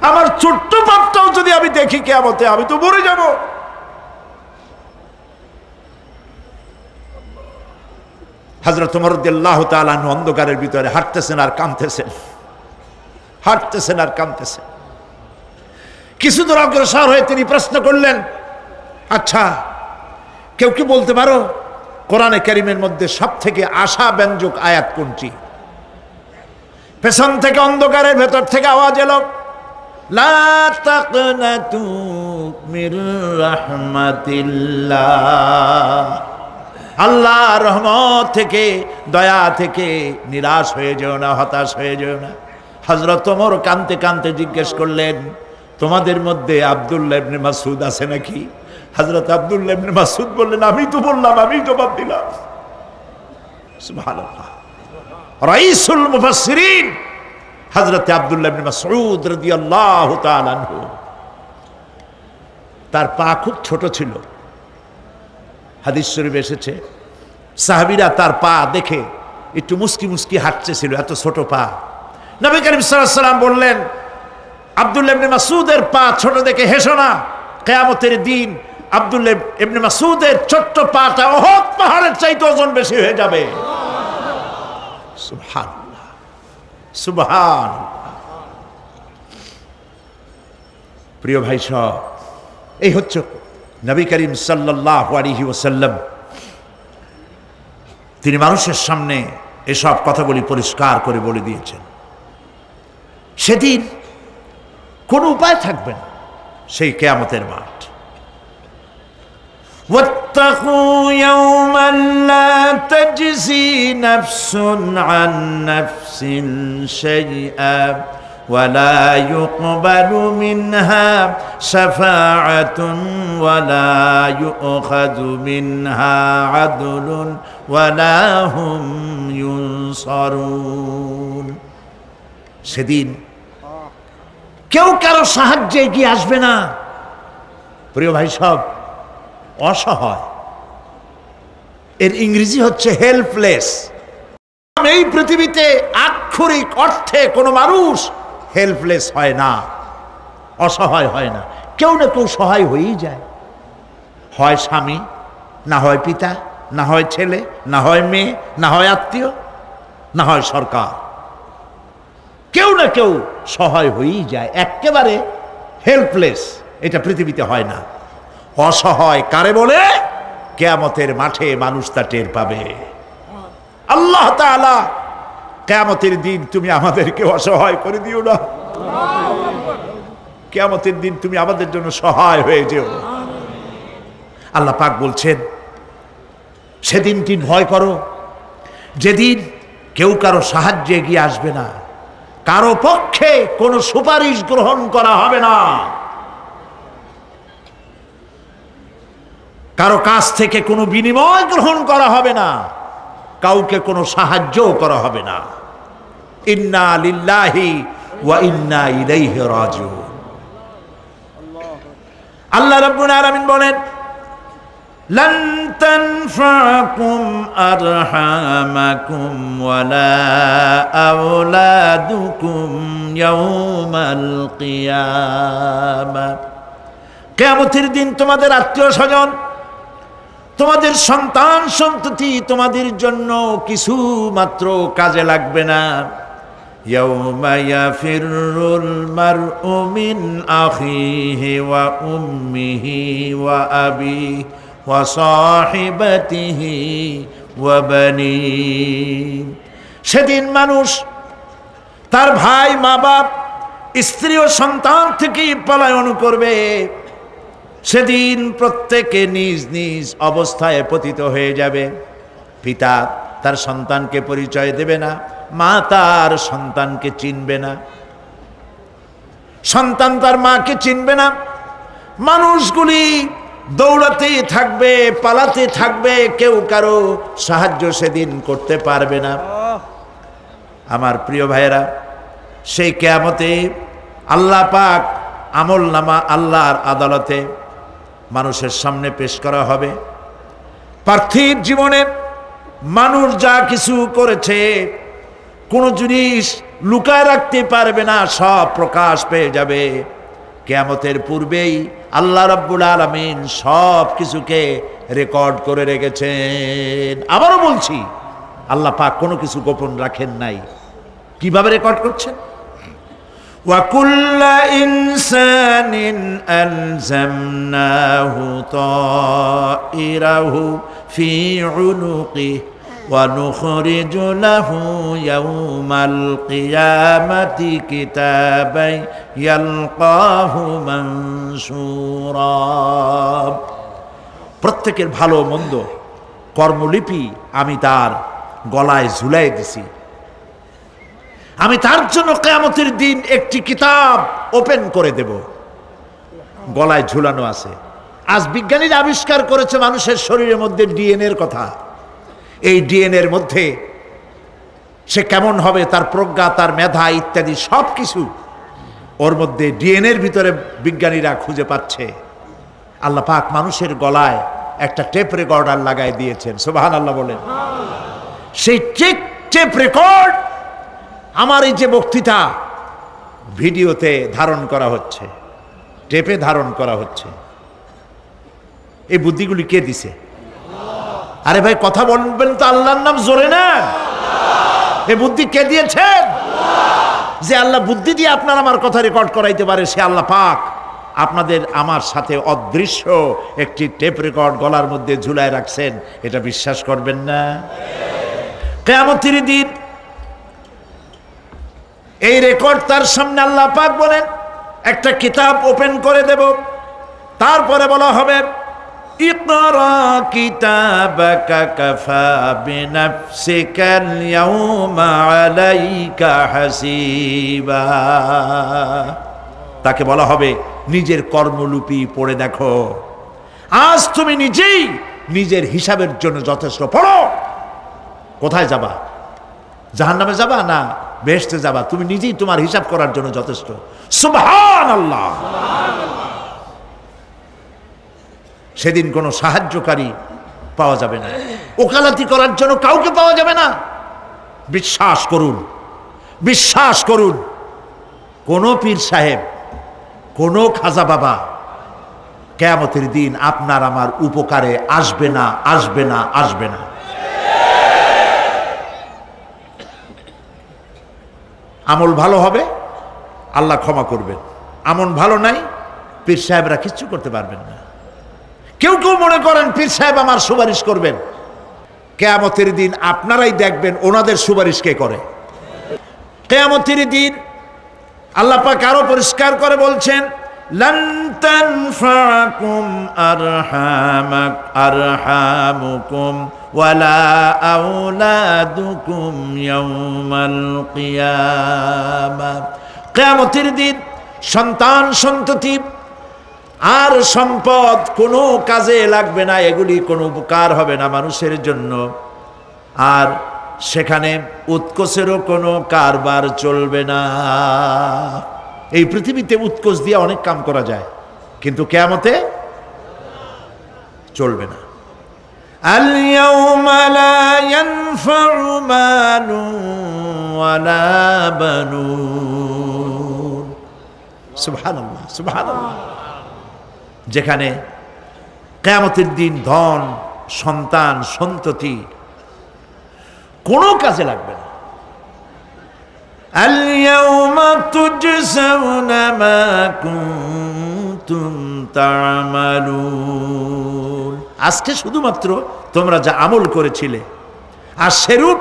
আমার ছোট্ট পাপটাও যদি আমি দেখি কিয়ামতে, আমি তো মরে যাব। হযরত ওমর রাদিয়াল্লাহু তাআলা আনহু অন্ধকারের ভিতরে হাঁটতেছেন আর কাঁদতেছেন, হাঁটতেছেন আর কাঁদতেছেন। কিছু দূর অগ্রসর হয়ে তিনি প্রশ্ন করলেন, আচ্ছা, কেউ কি বলতে পারো কোরআনে কারীমের মধ্যে সব থেকে আশাব্যঞ্জক আয়াত কোনটি? পেছন থেকে অন্ধকারের ভেতর থেকে আওয়াজ এলো, লা তাকনাতু মির রাহমাতিল্লাহ, আল্লাহর রহমত থেকে, দয়া থেকে নিরাশ হয়ে যেও না, হতাশ হয়ে যেও না। হযরত ওমর কাঁদতে কাঁদতে জিজ্ঞেস করলেন, তোমাদের মধ্যে আব্দুল্লাহ ইবনে মাসউদ আছে নাকি? হযরত আব্দুল্লাহ ইবনে মাসউদ বললেন, আমি তো বললাম, আমি জবাব দিলাম। সুবহানাল্লাহ। রাইসুল মুফাসসিরিন হযরত আব্দুল্লাহ ইবনে মাসউদ রাদিয়াল্লাহু তাআলা আনহু, তার পা খুব ছোট ছিল। হাদিস শরীফে এসেছে, সাহাবীরা তার পা দেখে একটু মুস্কি মুস্কি হাঁটতেছিল, এত ছোট পা। নবী করিম সাল্লাল্লাহু আলাইহি ওয়াসাল্লাম বললেন, আব্দুল্লাহ ইবনে মাসউদের পা ছোট দেখে হেসো না, কিয়ামতের দিন আব্দুল্লাহ ইবনে মাসউদের ছোট্ট পাটা উহুদ পাহাড়ের চাইতে ওজন বেশি হয়ে যাবে। সুবহানাল্লাহ, সুবহানাল্লাহ। প্রিয় ভাই সব, এই হচ্ছে নবী করিম সাল্লাল্লাহু আলাইহি ওয়াসাল্লাম। তিনি মানুষের সামনে এসব কথাগুলি পরিষ্কার করে বলে দিয়েছেন। সেদিন কোনো উপায় থাকবে না, সেই কিয়ামতের মাঠ। واتقوا يوما لا تجزي نفس عن نفس شيئا ولا يقبل منها شفاعة ولا يؤخذ منها عدل ولا هم ينصرون। সেদিন কেউ কারো সাহায্যে এগিয়ে আসবে না। প্রিয় ভাই সব, অসহায়, এর ইংরেজি হচ্ছে হেল্পলেস। এই পৃথিবীতে আক্ষরিক অর্থে কোনো মানুষ হেল্পলেস হয় না, অসহায় হয় না। কেউ না কেউ সহায় হয়েই যায়, হয় স্বামী, না হয় পিতা, না হয় ছেলে, না হয় মেয়ে, না হয় আত্মীয়, না হয় সরকার। কেউ না কেউ সহায় হয়েই যায়। একেবারে হেল্পলেস এটা পৃথিবীতে হয় না। অসহায় কারে বলে? কিয়ামতের মাঠে মানুষ তা টের পাবে। আল্লাহ তাআলা কিয়ামতের দিন তুমি আমাদেরকে অসহায় করে দিও না। কিয়ামতের দিন তুমি আমাদের জন্য সহায় হয়ে যেও। আল্লাহ পাক বলছেন, সেদিনটি ভয় করো যেদিন কেউ কারো সাহায্যে এগিয়ে আসবে না, কারো পক্ষে কোনো সুপারিশ গ্রহণ করা হবে না, কারো কাছ থেকে কোনো বিনিময় গ্রহণ করা হবে না, কাউকে কোনো সাহায্যও করা হবে না। ইন্না লিল্লাহি ওয়া ইন্না ইলাইহি রাজিউন। আল্লাহ রাব্বুল আলামিন বলেন, লান তানফাকুম আরহামাকুম ওয়ালা আওলাদুকুম ইয়াউমাল কিয়ামা। কিয়ামতের দিন তোমাদের আত্মীয় স্বজন, তোমাদের সন্তান সন্ততি তোমাদের জন্য কিছু মাত্র কাজে লাগবে না। ইয়াউমা ইয়াফিরুল মারউ মিন আখিহি ওয়া উম্মিহি ওয়া আবিহি ওয়া সাহিবাতিহি ওয়া বানিহি। সেদিন মানুষ তার ভাই, মা বাপ, স্ত্রী ও সন্তান থেকে পলায়ন করবে। সেদিন প্রত্যেকে নিজ নিজ অবস্থায় পতিত হয়ে যাবে। পিতা তার সন্তানকে পরিচয় দেবে না, মা তার সন্তানকে চিনবে না, সন্তান তার মাকে চিনবে না। মানুষগুলি দৌড়াতে থাকবে, পালাতে থাকবে, কেউ কারো সাহায্য সেদিন করতে পারবে না। আমার প্রিয় ভাইয়েরা, সেই কিয়ামতে আল্লাহ পাক আমলনামা আল্লাহর আদালতে মানুষের সামনে পেশ করা হবে। পার্থিব জীবনে মানুষ যা কিছু করেছে কোনো জিনিস লুকায় রাখতে পারবে না, সব প্রকাশ পেয়ে যাবে। কিয়ামতের পূর্বেই আল্লাহ রাব্বুল আলামিন সব কিছুকে রেকর্ড করে রেখেছেন। আবারও বলছি, আল্লাহ পাক কোনো কিছু গোপন রাখেন নাই। কিভাবে রেকর্ড করছেন? وَكُلَّ إِنسَانٍ أَلْزَمْنَاهُ طَائِرَهُ فِي عُنُقِهِ وَنُخْرِجُ لَهُ يَوْمَ الْقِيَامَةِ كِتَابًا يَلْقَاهُ مَنشُورًا। প্রত্যেকের ভালো মন্দ কর্মলিপি আমি তার গলায় ঝুলাই দিছি। আমি তার জন্য কিয়ামতের দিন একটি কিতাব ওপেন করে দেব, গলায় ঝুলানো আছে। আজ বিজ্ঞানীরা আবিষ্কার করেছে মানুষের শরীরের মধ্যে ডিএনএর কথা। এই ডিএনএর মধ্যে সে কেমন হবে, তার প্রজ্ঞা, তার মেধা ইত্যাদি সব কিছু ওর মধ্যে ডিএনএর ভিতরে বিজ্ঞানীরা খুঁজে পাচ্ছে। আল্লাহ পাক মানুষের গলায় একটা টেপ রেকর্ডার লাগাই দিয়েছেন। সুবহানাল্লাহ বলেন। সেই টেপ রেকর্ড আমার এই যে বক্তৃতা, ভিডিওতে ধারণ করা হচ্ছে, টেপে ধারণ করা হচ্ছে। এই বুদ্ধিগুলি কে দিছে? আরে ভাই কথা বলবেন তো আল্লাহর নাম জোরে না। এই বুদ্ধি কে দিয়েছেন? যে আল্লাহ বুদ্ধি দিয়ে আপনার আমার কথা রেকর্ড করাইতে পারে সে আল্লাহ পাক আপনাদের আমার সাথে অদৃশ্য একটি টেপ রেকর্ড গলার মধ্যে ঝুলায় রাখছেন। এটা বিশ্বাস করবেন না? কিয়ামতের দিন এই রেকর্ড তার সামনে আল্লাহ পাক বলেন একটা কিতাব ওপেন করে দেব, তারপরে বলা হবে ইকরা কিতাবাকা কাফা বিনাফসিকাল ইয়াউমা আলাইকা হাসিবা। তাকে বলা হবে নিজের কর্মলিপি পড়ে দেখো, আজ তুমি নিজেই নিজের হিসাবের জন্য যথেষ্ট। পড়ো, কোথায় যাবা? জাহান্নামে যাবা না বেহেশতে যাবা? তুমি নিজেই তোমার হিসাব করার জন্য যথেষ্ট। সুবহানাল্লাহ। সেদিন কোনো সাহায্যকারী পাওয়া যাবে না, ওকালতি করার জন্য কাউকে পাওয়া যাবে না। বিশ্বাস করুন, বিশ্বাস করুন, কোনো পীর সাহেব, কোনো খাজা বাবা কিয়ামতের দিন আপনার আমার উপকারে আসবে না, আসবে না, আসবে না। আমল ভালো হবে, আল্লাহ ক্ষমা করবেন। আমল ভালো নাই, পীর সাহেবরা কিচ্ছু করতে পারবেন না। কেউ কেউ মনে করেন পীর সাহেব আমার সুপারিশ করবেন। কিয়ামতের দিন আপনারাই দেখবেন ওনাদের সুপারিশ কে করে। কিয়ামতের দিন আল্লাহ পাক আরো পরিষ্কার করে বলছেন লান তানফাকুম আরহামুকুম ওয়ালা আওলাদুকুম ইয়াউমাল কিয়ামাহ। কিয়ামতের দিন সন্তান সন্ততি আর সম্পদ কোনো কাজে লাগবে না, এগুলি কোনো উপকার হবে না মানুষের জন্য। আর সেখানে উৎকোচেরও কোনো কারবার চলবে না। এই পৃথিবীতে উৎকোচ দিয়ে অনেক কাম করা যায়, কিন্তু কিয়ামতে চলবে না। আল ইয়াউমা লা ইয়ানফাউ মালুন ওয়ালা বানুন। সুবহানাল্লাহ, সুবহানাল্লাহ। যেখানে কিয়ামতের দিন ধন সন্তান সন্ততি কোনো কাজে লাগবে না। আল ইয়াউমা তুজজাউনা মা কুনতুম তা'মালুন। আজকে শুধুমাত্র তোমরা যা আমল করেছিলে আর সেরূপ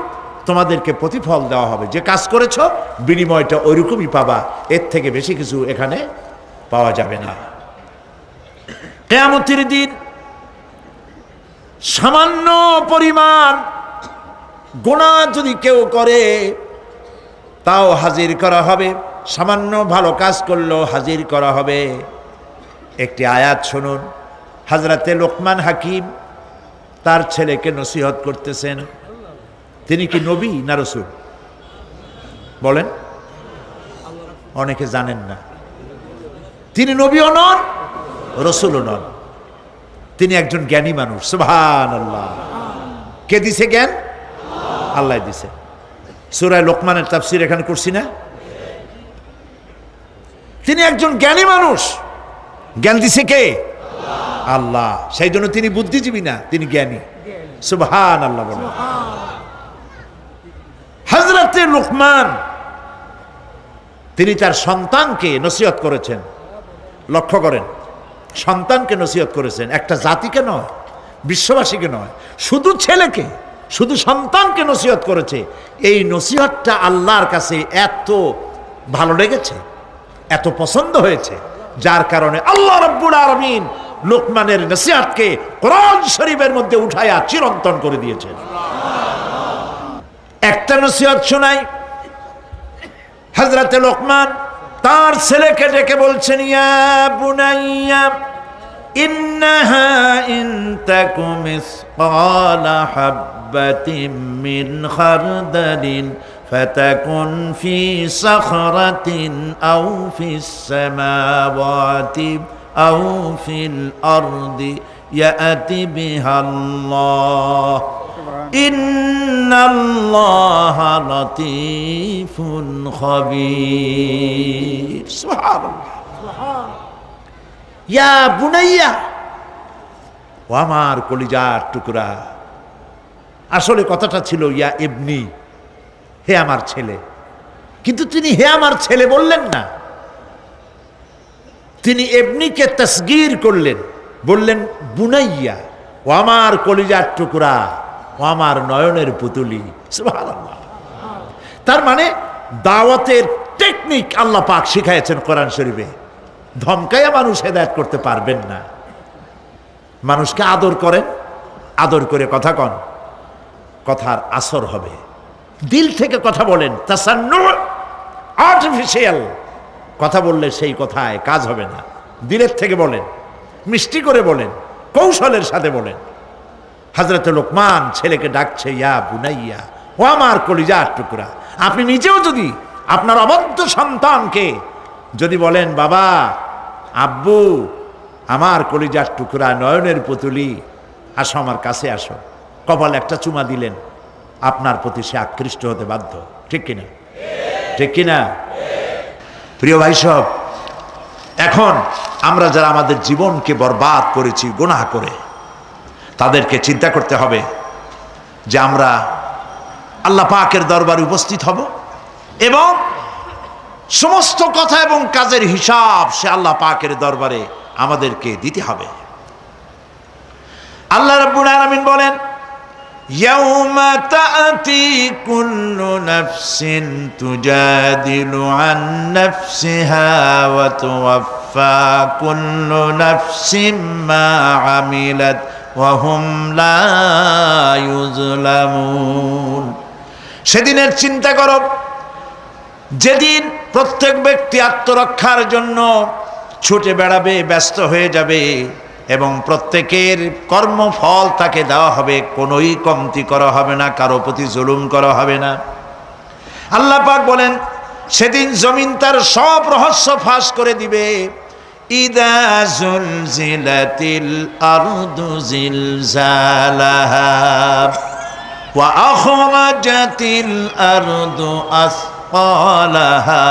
তোমাদেরকে প্রতিফল দেওয়া হবে। যে কাজ করেছ বিনিময়টা ওইরকমই পাবা, এর থেকে বেশি কিছু এখানে পাওয়া যাবে না। কিয়ামতের দিন সামান্য পরিমাণ গুনাহ যদি কেউ করে তাও হাজির করা হবে, সামান্য ভালো কাজ করলেও হাজির করা হবে। একটি আয়াত শুনুন, হযরতে লোকমান হাকিম তার ছেলেকে নসিহত করতেছেন। তিনি কি নবী না রাসূল? বলেন, অনেকে জানেন না। তিনি নবীও নন, রাসূলও নন, তিনি একজন জ্ঞানী মানুষ। সুবহানাল্লাহ। কে দিছে জ্ঞান? আল্লাহ দিছে। সূরা লোকমানের তাফসীর এখানে করছি না? তিনি একজন জ্ঞানী মানুষ। জ্ঞান দিছে কে? আল্লাহ। সেই জন্য তিনি বুদ্ধিজীবী না, তিনি জ্ঞানী। সুবহানাল্লাহ বলেন। হযরতে লোকমান তিনি তার সন্তানকে নসিহত করেছেন। লক্ষ্য করেন, সন্তানকে নসিহত করেছেন, একটা জাতিকে নয়, বিশ্ববাসীকে নয়, শুধু ছেলেকে, শুধু সন্তানকে নসিহত করেছে। এই নসিহতটা আল্লাহর কাছে এত ভালো লেগেছে, এত পছন্দ হয়েছে, যার কারণে আল্লাহ রাব্বুল আলামিন লোকমানের নসিহতকে কোরআন শরীফের মধ্যে উঠায়া চিরন্তন করে দিয়েছেন। একটা নসিহত শোনাই। হযরতে লোকমান তার ছেলেকে ডেকে বলছেন, ইয়া বুনাইয়া ইন্নাহা ইন তাকু মিসকালা হাববাতিন মিন খারদালিন ফাতাকুন ফি সাখরাতিন আও ফিস সামাওয়াতি আও ফিল আরদি ইয়াতি বিহাল্লাহ ইন্নাল্লাহা লাতীফুন খাবীর। সুবহানাল্লাহ। ইয়া বুনাইয়া, ও আমার কলিজার টুকরা। আসলে কথাটা ছিল ইয়া ইবনি, হে আমার ছেলে, কিন্তু তিনি হে আমার ছেলে বললেন না, তিনি ইবনিকে তাসগীর করলেন, বললেন বুনাইয়া, ও আমার কলিজার টুকরা, ও আমার নয়নের পুতুলি। সুবহানাল্লাহ। তার মানে দাওয়াতের টেকনিক আল্লাহ পাক শিখাইছেন কোরআন শরীফে। ধমকাইয়া মানুষ হেদায়েত করতে পারবেন না। মানুষকে আদর করেন, আদর করে কথা কন, কথার আসর হবে। দিল থেকে কথা বলেন, তাসান্নু, আর্টিফিশিয়াল কথা বললে সেই কথায় কাজ হবে না। দিলের থেকে বলেন, মিষ্টি করে বলেন, কৌশলের সাথে বলেন। হযরত লোকমান ছেলেকে ডাকছে ইয়া বুনাইয়া, ও আমার কলিজার টুকরা। আপনি নিজেও যদি আপনার অবদ্ধ সন্তানকে যদি বলেন, বাবা, আব্বু, আমার কলিজার টুকরা, নয়নের পুতুলি, আসো আমার কাছে আসো, কপাল একটা চুমা দিলেন, আপনার প্রতি সে আকৃষ্ট হতে বাধ্য। ঠিক কিনা? ঠিক কিনা? প্রিয় ভাই সব, এখন আমরা যারা আমাদের জীবনকে বরবাদ করেছি গুনাহ করে, তাদেরকে চিন্তা করতে হবে যে আমরা আল্লাহ পাকের দরবারে উপস্থিত হব এবং সমস্ত কথা এবং কাজের হিসাব সে আল্লাহ পাকের দরবারে আমাদেরকে দিতে হবে। আল্লাহ রাব্বুল আলামিন বলেন, ইয়াউমা তা'তি কুল্লু নাফসিন তুজাদিলু আন নাফসিহা ওয়া তুওয়াফফা কুল্লু নাফসিন মা আমিলাত ওয়া হুম লা ইউযলামুন। সেদিনের চিন্তা করো, যেদিন প্রত্যেক ব্যক্তি আত্মরক্ষার জন্য ছুটে বেড়াবে, ব্যস্ত হয়ে যাবে এবং প্রত্যেকের কর্মফল তাকে দেওয়া হবে, কোনোই কমতি করা হবে না, কারো প্রতি জুলুম করা হবে না। আল্লাহ পাক বলেন, সেদিন জমিন তার সব রহস্য ফাঁস করে দিবে। ইদা জুলজিলাতিল আরদু জিলজালাহা ওয়া আখরাজাতিল আরদু আসকালাহা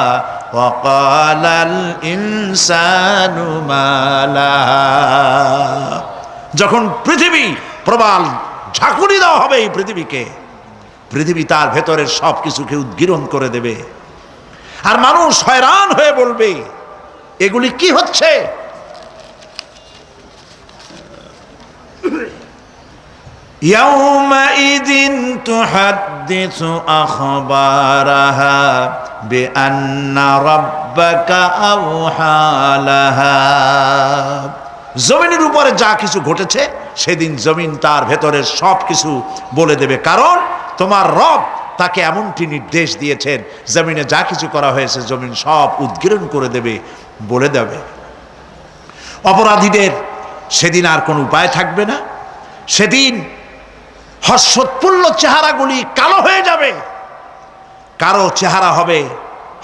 ওয়া ক্বালাল ইনসানু মা লাহা। যখন পৃথিবী প্রবাল ঝাঁকুনি দেওয়া হবে এই পৃথিবীকে, পৃথিবী তার ভেতরের সব কিছুকে উদ্গীরণ করে দেবে, আর মানুষ হয়রান হয়ে বলবে, এগুলি কি হচ্ছে? ইয়াউমাইযিন তুহাদ্দিসু আখবারাহা বিআন্না রাব্বাকা আওহা লাহা। জমিনের উপরে যা কিছু ঘটেছে সেদিন জমিন তার ভেতরের সব কিছু বলে দেবে, কারণ তোমার রব তাকে এমনটি নির্দেশ দিয়েছেন, জমিনে যা কিছু করা হয়েছে জমিন সব উদ্গীরণ করে দেবে, বলে দেবে। অপরাধীদের সেদিন আর কোনো উপায় থাকবে না। সেদিন হর্ষোৎফুল্ল চেহারাগুলি কালো হয়ে যাবে, কারো চেহারা হবে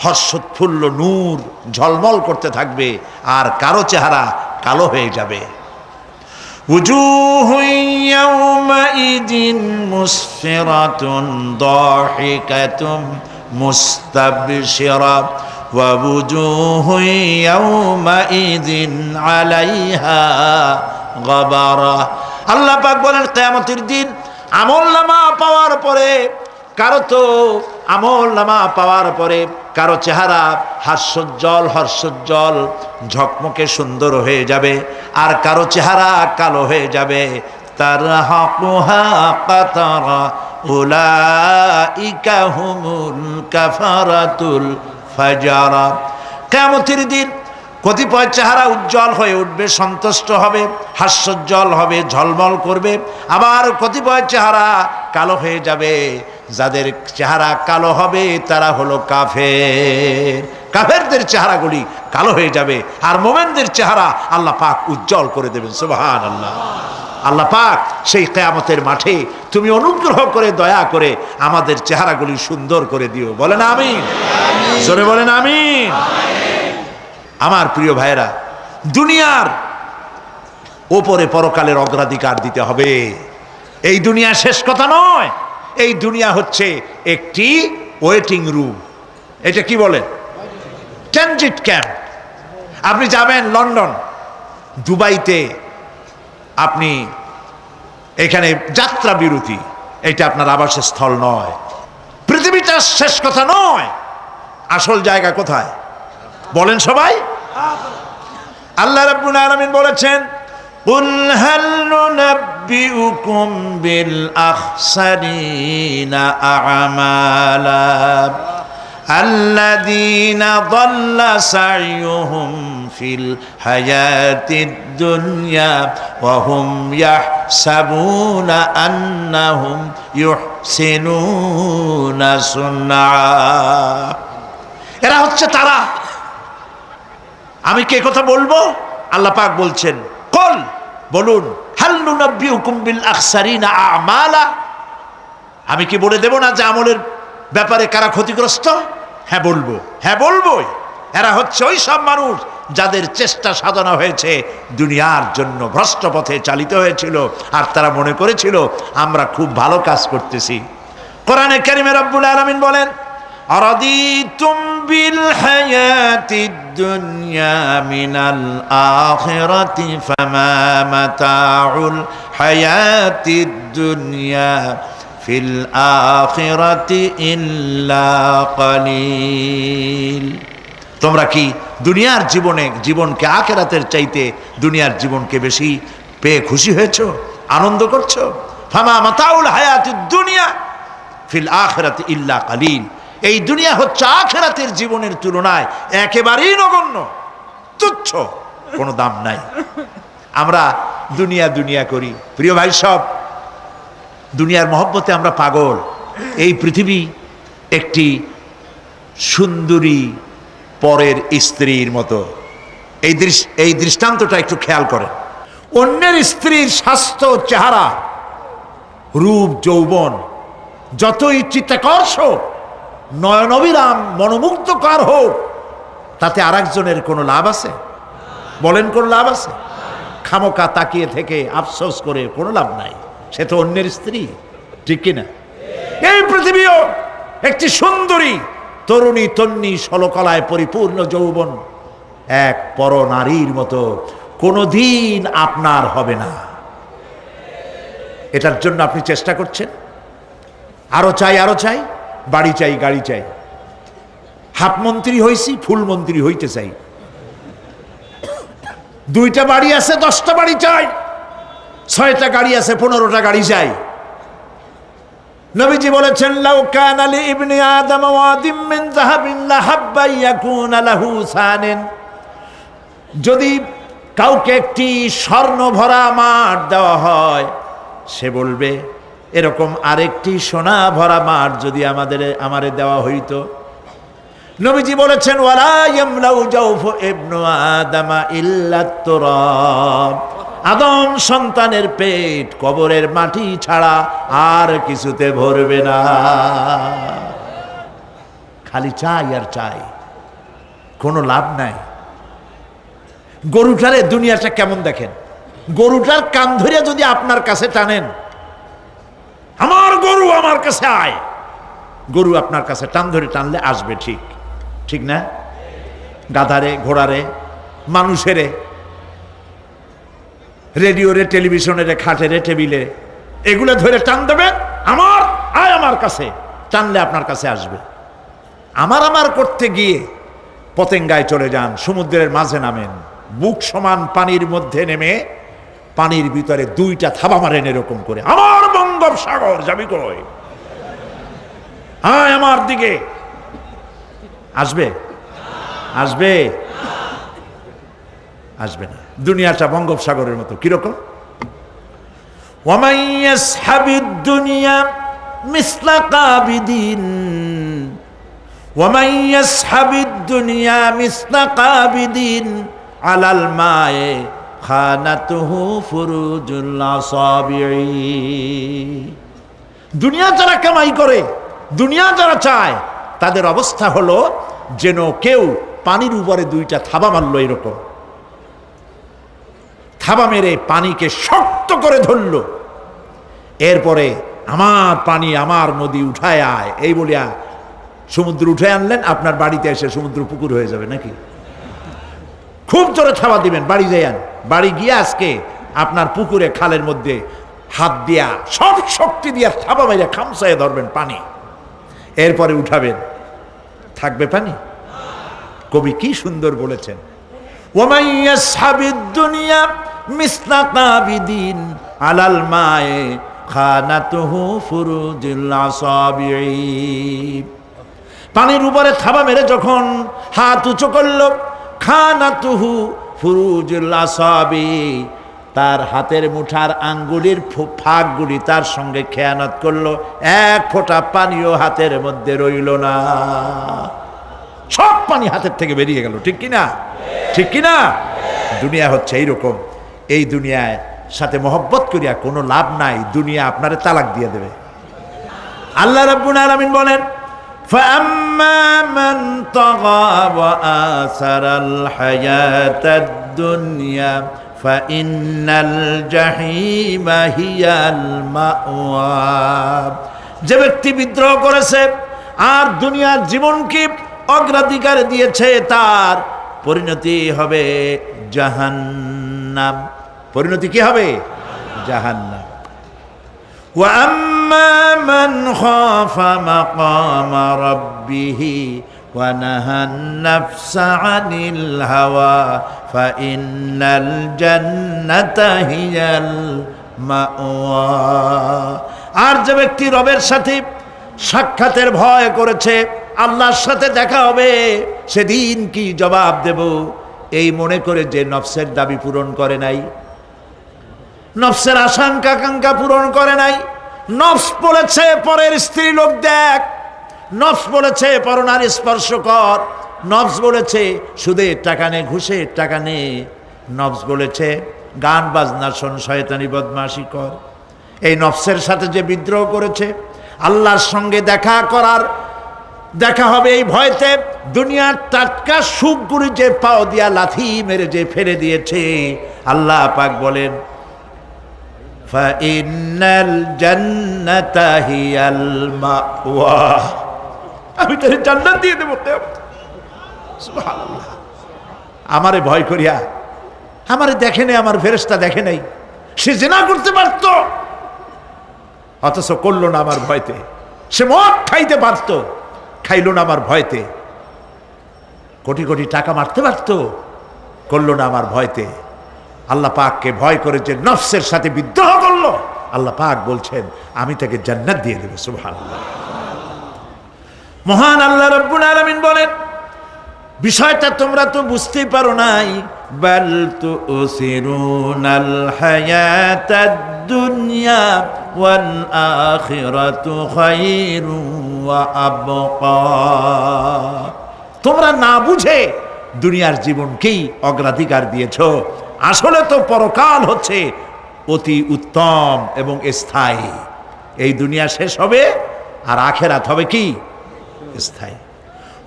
হর্ষোৎফুল্ল নূর ঝলমল করতে থাকবে, আর কারো চেহারা কালো হয়ে যাবে। وجوه يومئذ مسفرة ضاحكة مستبشرة ووجوه يومئذ عليها غبرة। আল্লাহ পাক বলেন, কিয়ামতের দিন আমলনামা পাওয়ার পরে কারো তো আমলনামা পাওয়ার পরে কারো চেহারা হাস্যোজ্জ্বল হর্ষোজ্জ্বল ঝকমকে সুন্দর হয়ে যাবে, আর কারো চেহারা কালো হয়ে যাবে। তারহাকুহা কাতারা উলাইকা হুমুল কাফারাতুল ফাজারা। কিয়ামতের দিন কতিপয় চেহারা উজ্জ্বল হয়ে উঠবে, সন্তুষ্ট হবে, হাস্যোজ্জ্বল হবে, ঝলমল করবে, আবার কতিপয় চেহারা কালো হয়ে যাবে। যাদের চেহারা কালো হবে তারা হলো কাফের, কাফেরদের চেহারাগুলি কালো হয়ে যাবে, আর মোমেনদের চেহারা আল্লাহ পাক উজ্জ্বল করে দেবেন। সুবহানাল্লাহ। আল্লাহ পাক সেই কিয়ামতের মাঠে তুমি অনুগ্রহ করে দয়া করে আমাদের চেহারাগুলি সুন্দর করে দিও। বলেন আমিন, জোরে বলেন আমিন। আমার প্রিয় ভাইয়েরা, দুনিয়ার ওপরে পরকালের অগ্রাধিকার দিতে হবে। এই দুনিয়া শেষ কথা নয়, এই দুনিয়া হচ্ছে একটি ওয়েটিং রুম। এটা কি বলে? Transit camp. আপনি যাবেন লন্ডন, দুবাইতে, আপনি এখানে যাত্রা বিরতি, এটা আপনার আবাসের স্থল নয়। পৃথিবীটা শেষ কথা নয়, আসল জায়গা কোথায় বলেন সবাই? আল্লাহ রাব্বুল আলামিন বলেছেন, কুল হাল নুনাব্বিউকুম বিল আখসারিনা আমালা আল্লাযীনা দাল্লা সা'য়ুহুম ফিল হায়াতিদ দুনিয়া ওয়া হুম ইয়াহসাবুনা আন্নাহুম ইউহসিনুনা সুন্না। এরা হচ্ছে তারা। আমি কে কথা বলবো? আল্লাহ পাক বলছেন, কল বলুন, হাল নুনাব্বিউকুম বিল আখসারিনা আমালা, আমি কি বলে দেব না যে আমলের ব্যাপারে কারা ক্ষতিগ্রস্ত? হ্যাঁ বলবো, হ্যাঁ বলবোই। এরা হচ্ছে ওই সব মানুষ যাদের চেষ্টা সাধনা হয়েছে দুনিয়ার জন্য, ভ্রষ্ট পথে চালিত হয়েছিল, আর তারা মনে করেছিল আমরা খুব ভালো কাজ করতেছি। কোরআনে কারিমে রব্বুল আলামিন বলেন, আরাদিতুম বিল হায়াতিদ দুনিয়া মিনাল আখিরাতি ফামা মাতাউল হায়াতিদ দুনিয়া ফিল আখিরাতি ইল্লা কালিল। তোমরা কি দুনিয়ার জীবনকে আখিরাতের চাইতে দুনিয়ার জীবনকে বেশি পেয়ে খুশি হয়েছো, আনন্দ করছো? ফামা মাতাউল হায়াতিদ দুনিয়া ফিল আখিরাতি ইল্লা কালিল। এই দুনিয়া হচ্ছে আখিরাতের জীবনের তুলনায় একেবারেই নগণ্য, তুচ্ছ, কোনো দাম নাই। আমরা দুনিয়া দুনিয়া করি। প্রিয় ভাই সব, দুনিয়ার মহব্বতে আমরা পাগল। এই পৃথিবী একটি সুন্দরী পরের স্ত্রীর মতো। এই দৃষ্টান্তটা একটু খেয়াল করেন। অন্যের স্ত্রীর স্বাস্থ্য, চেহারা, রূপ, যৌবন যতই চিত্তাকর্ষক, নয়নবিরাম, মনোমুগ্ধকর হোক, তাতে আরেকজনের কোনো লাভ আছে? বলেন, কোন লাভ আছে? খামোকা তাকিয়ে থেকে আফসোস করে কোনো লাভ নাই। সে তো অন্যের স্ত্রী, ঠিক কিনা? এই পৃথিবীও একটি সুন্দরী তরুণী, তন্নি, ষোলকলায় পরিপূর্ণ যৌবন এক পর নারীর মতো কোনোদিন আপনার হবে না। এটার জন্য আপনি চেষ্টা করছেন, আরো চাই, আরো চাই, বাড়ি চাই, গাড়ি চাই, হাফ মন্ত্রী হইছি, ফুল মন্ত্রী হইতে চাই, 2টা বাড়ি আছে, 10টা বাড়ি চাই, 6টা গাড়ি আছে, 15টা গাড়ি চাই। নবীজি বলেছেন, লাউ কানা লি ইবনি আদম ওয়াদিম মিন যাহাবিন লাহাব্বা ইয়াকুনা লাহু সানিন, যদি কাউকে একটি স্বর্ণ ভরা মাঠ দেওয়া হয়, সে বলবে এরকম আরেকটি সোনা ভরা মাঠ যদি আমারে দেওয়া হইতো। নবীজি বলেছেন, ওয়ালা ইয়ামলাউ জাওফু ইবনু আদামা ইল্লা তুরাব, আদম সন্তানের পেট কবরের মাটি ছাড়া আর কিছুতে ভরবে না। খালি চাই আর চাই, কোনো লাভ নাই। গরুটারে দুনিয়াটা কেমন দেখেন, গরুটার কান ধরে যদি আপনার কাছে টানেন, আমার গরু আমার কাছে আয়, গরু আপনার কাছে টান ধরে টানলে আসবে, ঠিক ঠিক না? গাধারে, ঘোড়ারে, মানুষেরে, রেডিওরে, টেলিভিশনের, খাটেরে, টেবিলে, এগুলো ধরে টান দেবেন, আমার আয় আমার কাছে, টানলে আপনার কাছে আসবে। আমার করতে গিয়ে পতেঙ্গায় চলে যান, সমুদ্রের মাঝে নামেন, বুক সমান পানির মধ্যে নেমে পানির ভিতরে 2টা থাবা মারেন এরকম করে, আমার বঙ্গোপসাগর যাবি কই, আয় আমার দিকে, আসবে? আসবে? আসবে না। দুনিয়াটা বঙ্গোপসাগরের মতো। কিরকম? ওয়ামান ইয়াসহাবিদ দুনিয়া মিসলা কাবিদিন, ওয়ামান ইয়াসহাবিদ দুনিয়া মিসলা কাবিদিন আলাল মায়ে খানাতুহু ফুরুজুল আসাবিঈ। দুনিয়া যারা কামাই করে, দুনিয়া যারা চায়, তাদের অবস্থা হলো যেন কেউ পানির উপরে 2টা থাবা মারল, এরকম থাবা মেরে পানিকে শক্ত করে ধরল, এরপরে আমার পানি আমার নদী উঠায় আয় এই বলিয়া সমুদ্র উঠে আনলেন, আপনার বাড়িতে এসে সমুদ্র পুকুর হয়ে যাবে নাকি? খুব জোরে থাবা দিবেন, বাড়ি যাইয়ান, বাড়ি গিয়ে আজকে আপনার পুকুরে খালের মধ্যে হাত দিয়া সব শক্তি দিয়া থাবা মাইরা খামসায় ধরবেন পানি, এরপরে উঠাবেন, থাকবে পানি? কবি কি সুন্দর বলেছেন, ওয়ামান ইয়াসহাবিদ দুনিয়া মিসলা কাবিদিন আলাল মায়ে খানাতুহু ফুরুজুল আসাবিঈ। পানির উপরে থাবা মেরে যখন হাত উঁচু করল, খানাতুহু ফুরুজুল আসাবি, তার হাতের মুঠার আঙ্গুলির ফাঁকগুলি তার সঙ্গে খেয়ানত করলো, এক ফোঁটা পানিও হাতের মধ্যে রইল না, সব পানি হাতের থেকে বেরিয়ে গেল। ঠিক কিনা? ঠিক কিনা? দুনিয়া হচ্ছে এইরকম। এই দুনিয়ায় সাথে মহব্বত করিয়া কোনো লাভ নাই, দুনিয়া আপনারে তালাক দিয়ে দেবে। আল্লাহ রাব্বুল আলামিন বলেন, فَأَمَّا مَنْ طَغَى وَآثَرَ الْحَيَاةَ الدُّنْيَا فَإِنَّ الْجَحِيمَ هِيَ الْمَأْوَى। যে ব্যক্তি বিদ্রোহ করেছে আর দুনিয়ার জীবনকে অগ্রাধিকার দিয়েছে, তার পরিণতি হবে জাহান্নাম। পরিণতি কি হবে? জাহান্নাম। وَأَمَّا مَنْ خَافَ مَقَامَ رَبِّهِ وَنَهَى النَّفْسَ عَنِ الْهَوَى فَإِنَّ الْجَنَّةَ هِيَ الْمَأْوَى। আর যে ব্যক্তি রবের সাথে সাক্ষাতের ভয় করেছে, আল্লাহর সাথে দেখা হবে, সেদিন কি জবাব দেব এই মনে করে যে নফসের দাবি পূরণ করে নাই, নফসের আশঙ্কা আকাঙ্ক্ষা পূরণ করে নাই, নফস বলেছে পরের স্ত্রী লোক দেখ, নফস বলেছে পরনারী স্পর্শ কর, নফস বলেছে সুদের টাকা নে, ঘুষের টাকা নে, নফস বলেছে গান বাজনা শোন, শয়তানি বদমাশি কর। এই নফসের সাথে যে বিদ্রোহ করেছে, আল্লাহর সঙ্গে দেখা হবে এই ভয়তে, দুনিয়ার টাটকা সুখগুলি যে পাও দিয়া লাথি মেরে যে ফেলে দিয়েছে, আল্লাহ পাক বলেন ফাইন্নাল জান্নাতা হিয়াল মাওয়া, আমি তোরে জান্নাত দিয়ে দেব। সুবহানাল্লাহ। আমারে ভয় করিয়া, আমারে দেখে নাই, আমার ফেরেশতা দেখে নাই, সে জিনা করতে পারত অথচ করলো না আমার ভয়তে, সে মদ খাইতে পারত, খাইলো না আমার ভয়তে, কোটি কোটি টাকা মারতে পারত, করলো না আমার ভয়তে। আল্লাহ পাককে ভয় করে যে নফসের সাথে বিদ্রোহ করলো, আল্লাহ পাক বলছেন আমি তাকে জান্নাত দিয়ে দেব। সুবহানাল্লাহ। মহান আল্লাহ রাব্বুল আলামিন বলেন, বিষয়টা তোমরা তো বুঝতেই পারো নাই, বাল তুসিরুনাল হায়াতাদ দুনিয়া ওয়াল আখিরাতু খায়রুন ওয়া আবকা। তোমরা না বুঝে দুনিয়ার জীবনকেই অগ্রাধিকার দিয়েছো, আসলে তো পরকাল হচ্ছে অতি উত্তম এবং স্থায়ী। এই দুনিয়া শেষ হবে আর আখিরাত হবে কি? স্থায়ী।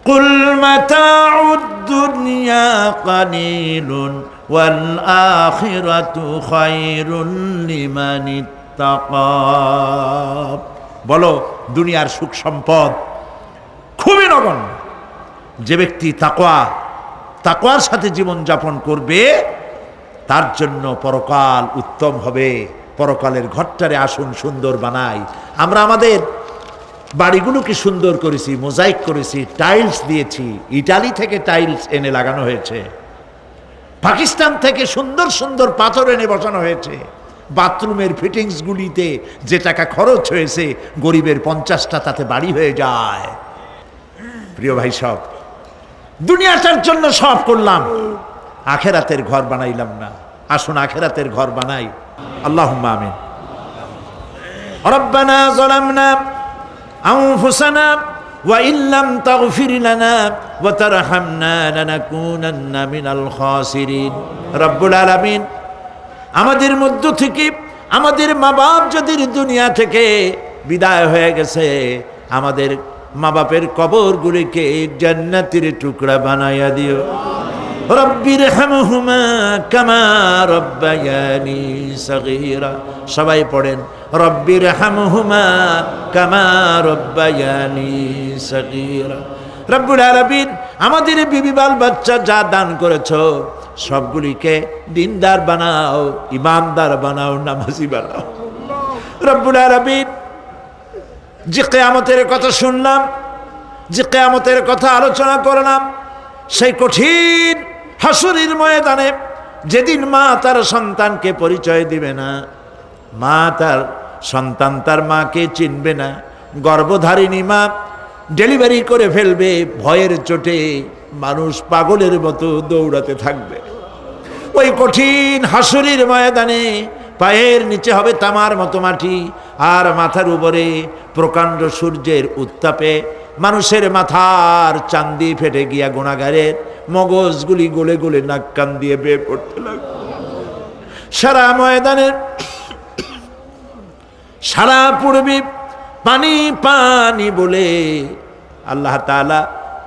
কুল মাতাউদ দুনিয়া কালিলুন ওয়াল আখিরাতু খায়রুন লিমান ইত্তাকা। বলো দুনিয়ার সুখ সম্পদ খুবই নগণ্য, যে ব্যক্তি তাকওয়ার সাথে জীবন যাপন করবে তার জন্য পরকাল উত্তম হবে। পরকালের ঘরটারে আসুন সুন্দর বানাই। আমরা আমাদের বাড়িগুলোকে সুন্দর করেছি, মোজাইক করেছি, টাইলস দিয়েছি, ইটালি থেকে টাইলস এনে লাগানো হয়েছে, পাকিস্তান থেকে সুন্দর সুন্দর পাথর এনে বসানো হয়েছে। বাথরুমের ফিটিংসগুলিতে যে টাকা খরচ হয়েছে, গরিবের 50টা তাতে বাড়ি হয়ে যায়। প্রিয় ভাই, সব দুনিয়াটার জন্য সব করলাম, আখেরাতের ঘর বানাইলাম না। আসুন আখেরাতের ঘর বানাই। আল্লাহুম্মা আমিন। রব্বানা যালামনা আনফুসানা ওয়া ইল্লাম তাগফির লানা ওয়া তারহামনা লানাকুনান্না মিনাল খাসিরিন। রব্বুল আলামিন, আমাদের মধ্য থেকে আমাদের মা বাপ যদি দুনিয়া থেকে বিদায় হয়ে গেছে, আমাদের মা বাপের কবরগুলিকে জান্নাতের টুকরা বানাইয়া দিও। রব্বিরহামহুমা কামা রব্বায়ানি সগীরা। সবাই পড়েন রব্বিরহামহুমা কামা রব্বায়ানি সগীরা। রব্বুল আলামিন আমাদের বিবি বাল বাচ্চা যা দান করেছো সবগুলিকে দিনদার বানাও, ইমানদার বানাও, নামাজি বানাও। রব্বুল আলামিন যে কিয়ামতের কথা শুনলাম, যে কিয়ামতের কথা আলোচনা করলাম, সেই কঠিন হাসরের ময়দানে যেদিন মা তার সন্তানকে পরিচয় দিবে না, মা তার সন্তান তার মাকে চিনবে না, গর্ভধারিণী মা ডেলিভারি করে ফেলবে, ভয়ের চোটে মানুষ পাগলের মতো দৌড়াতে থাকবে। ওই কঠিন হাসরের ময়দানে পায়ের নিচে হবে তামার মতো মাটি, আর মাথার উপরে প্রকাণ্ড সূর্যের উত্তাপে মানুষের মাথার চান্দি ফেটে গিয়া গুনাহগারের মগজগুলি গলে গলে নাক কান দিয়ে বেয়ে পড়তে লাগবে। সারা ময়দানের সারা পূর্বী পানি পানি বলে আল্লাহ তাআলা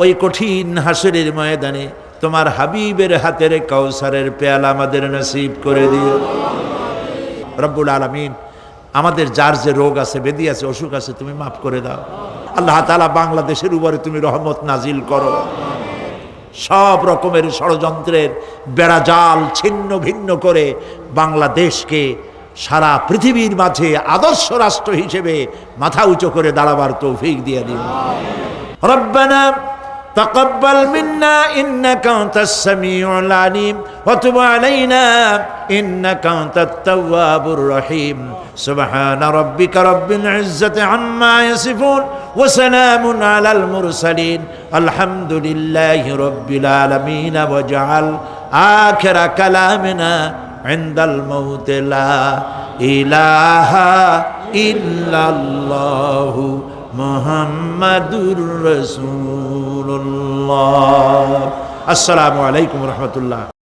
ওই কঠিন হাসরের ময়দানে তোমার হাবিবের হাতের কাউসারের পেয়ালা আমাদের নসিব করে দিও। রব্বুল আলামিন আমাদের যার যে রোগ আছে, ব্যাধি আছে, অসুখ আছে, তুমি মাফ করে দাও। আল্লাহ তাআলা বাংলাদেশের উপরে তুমি রহমত নাজিল করো। সব রকমের ষড়যন্ত্রের বেড়াজাল ছিন্ন ভিন্ন করে বাংলাদেশকে সারা পৃথিবীর মাঝে আদর্শ রাষ্ট্র হিসেবে মাথা উঁচু করে দাঁড়াবার তৌফিক দিয়ে দিও। রব্বানা تقبل منا إنك أنت السميع العليم وتب علينا إنك أنت التواب الرحيم سبحان ربك رب العزة عما يصفون وسلام على المرسلين الحمد لله رب العالمين واجعل آخر كلامنا عند الموت لا إله إلا الله মুহাম্মাদুর রাসূলুল্লাহ। আসসালামু আলাইকুম ওয়া রাহমাতুল্লাহ।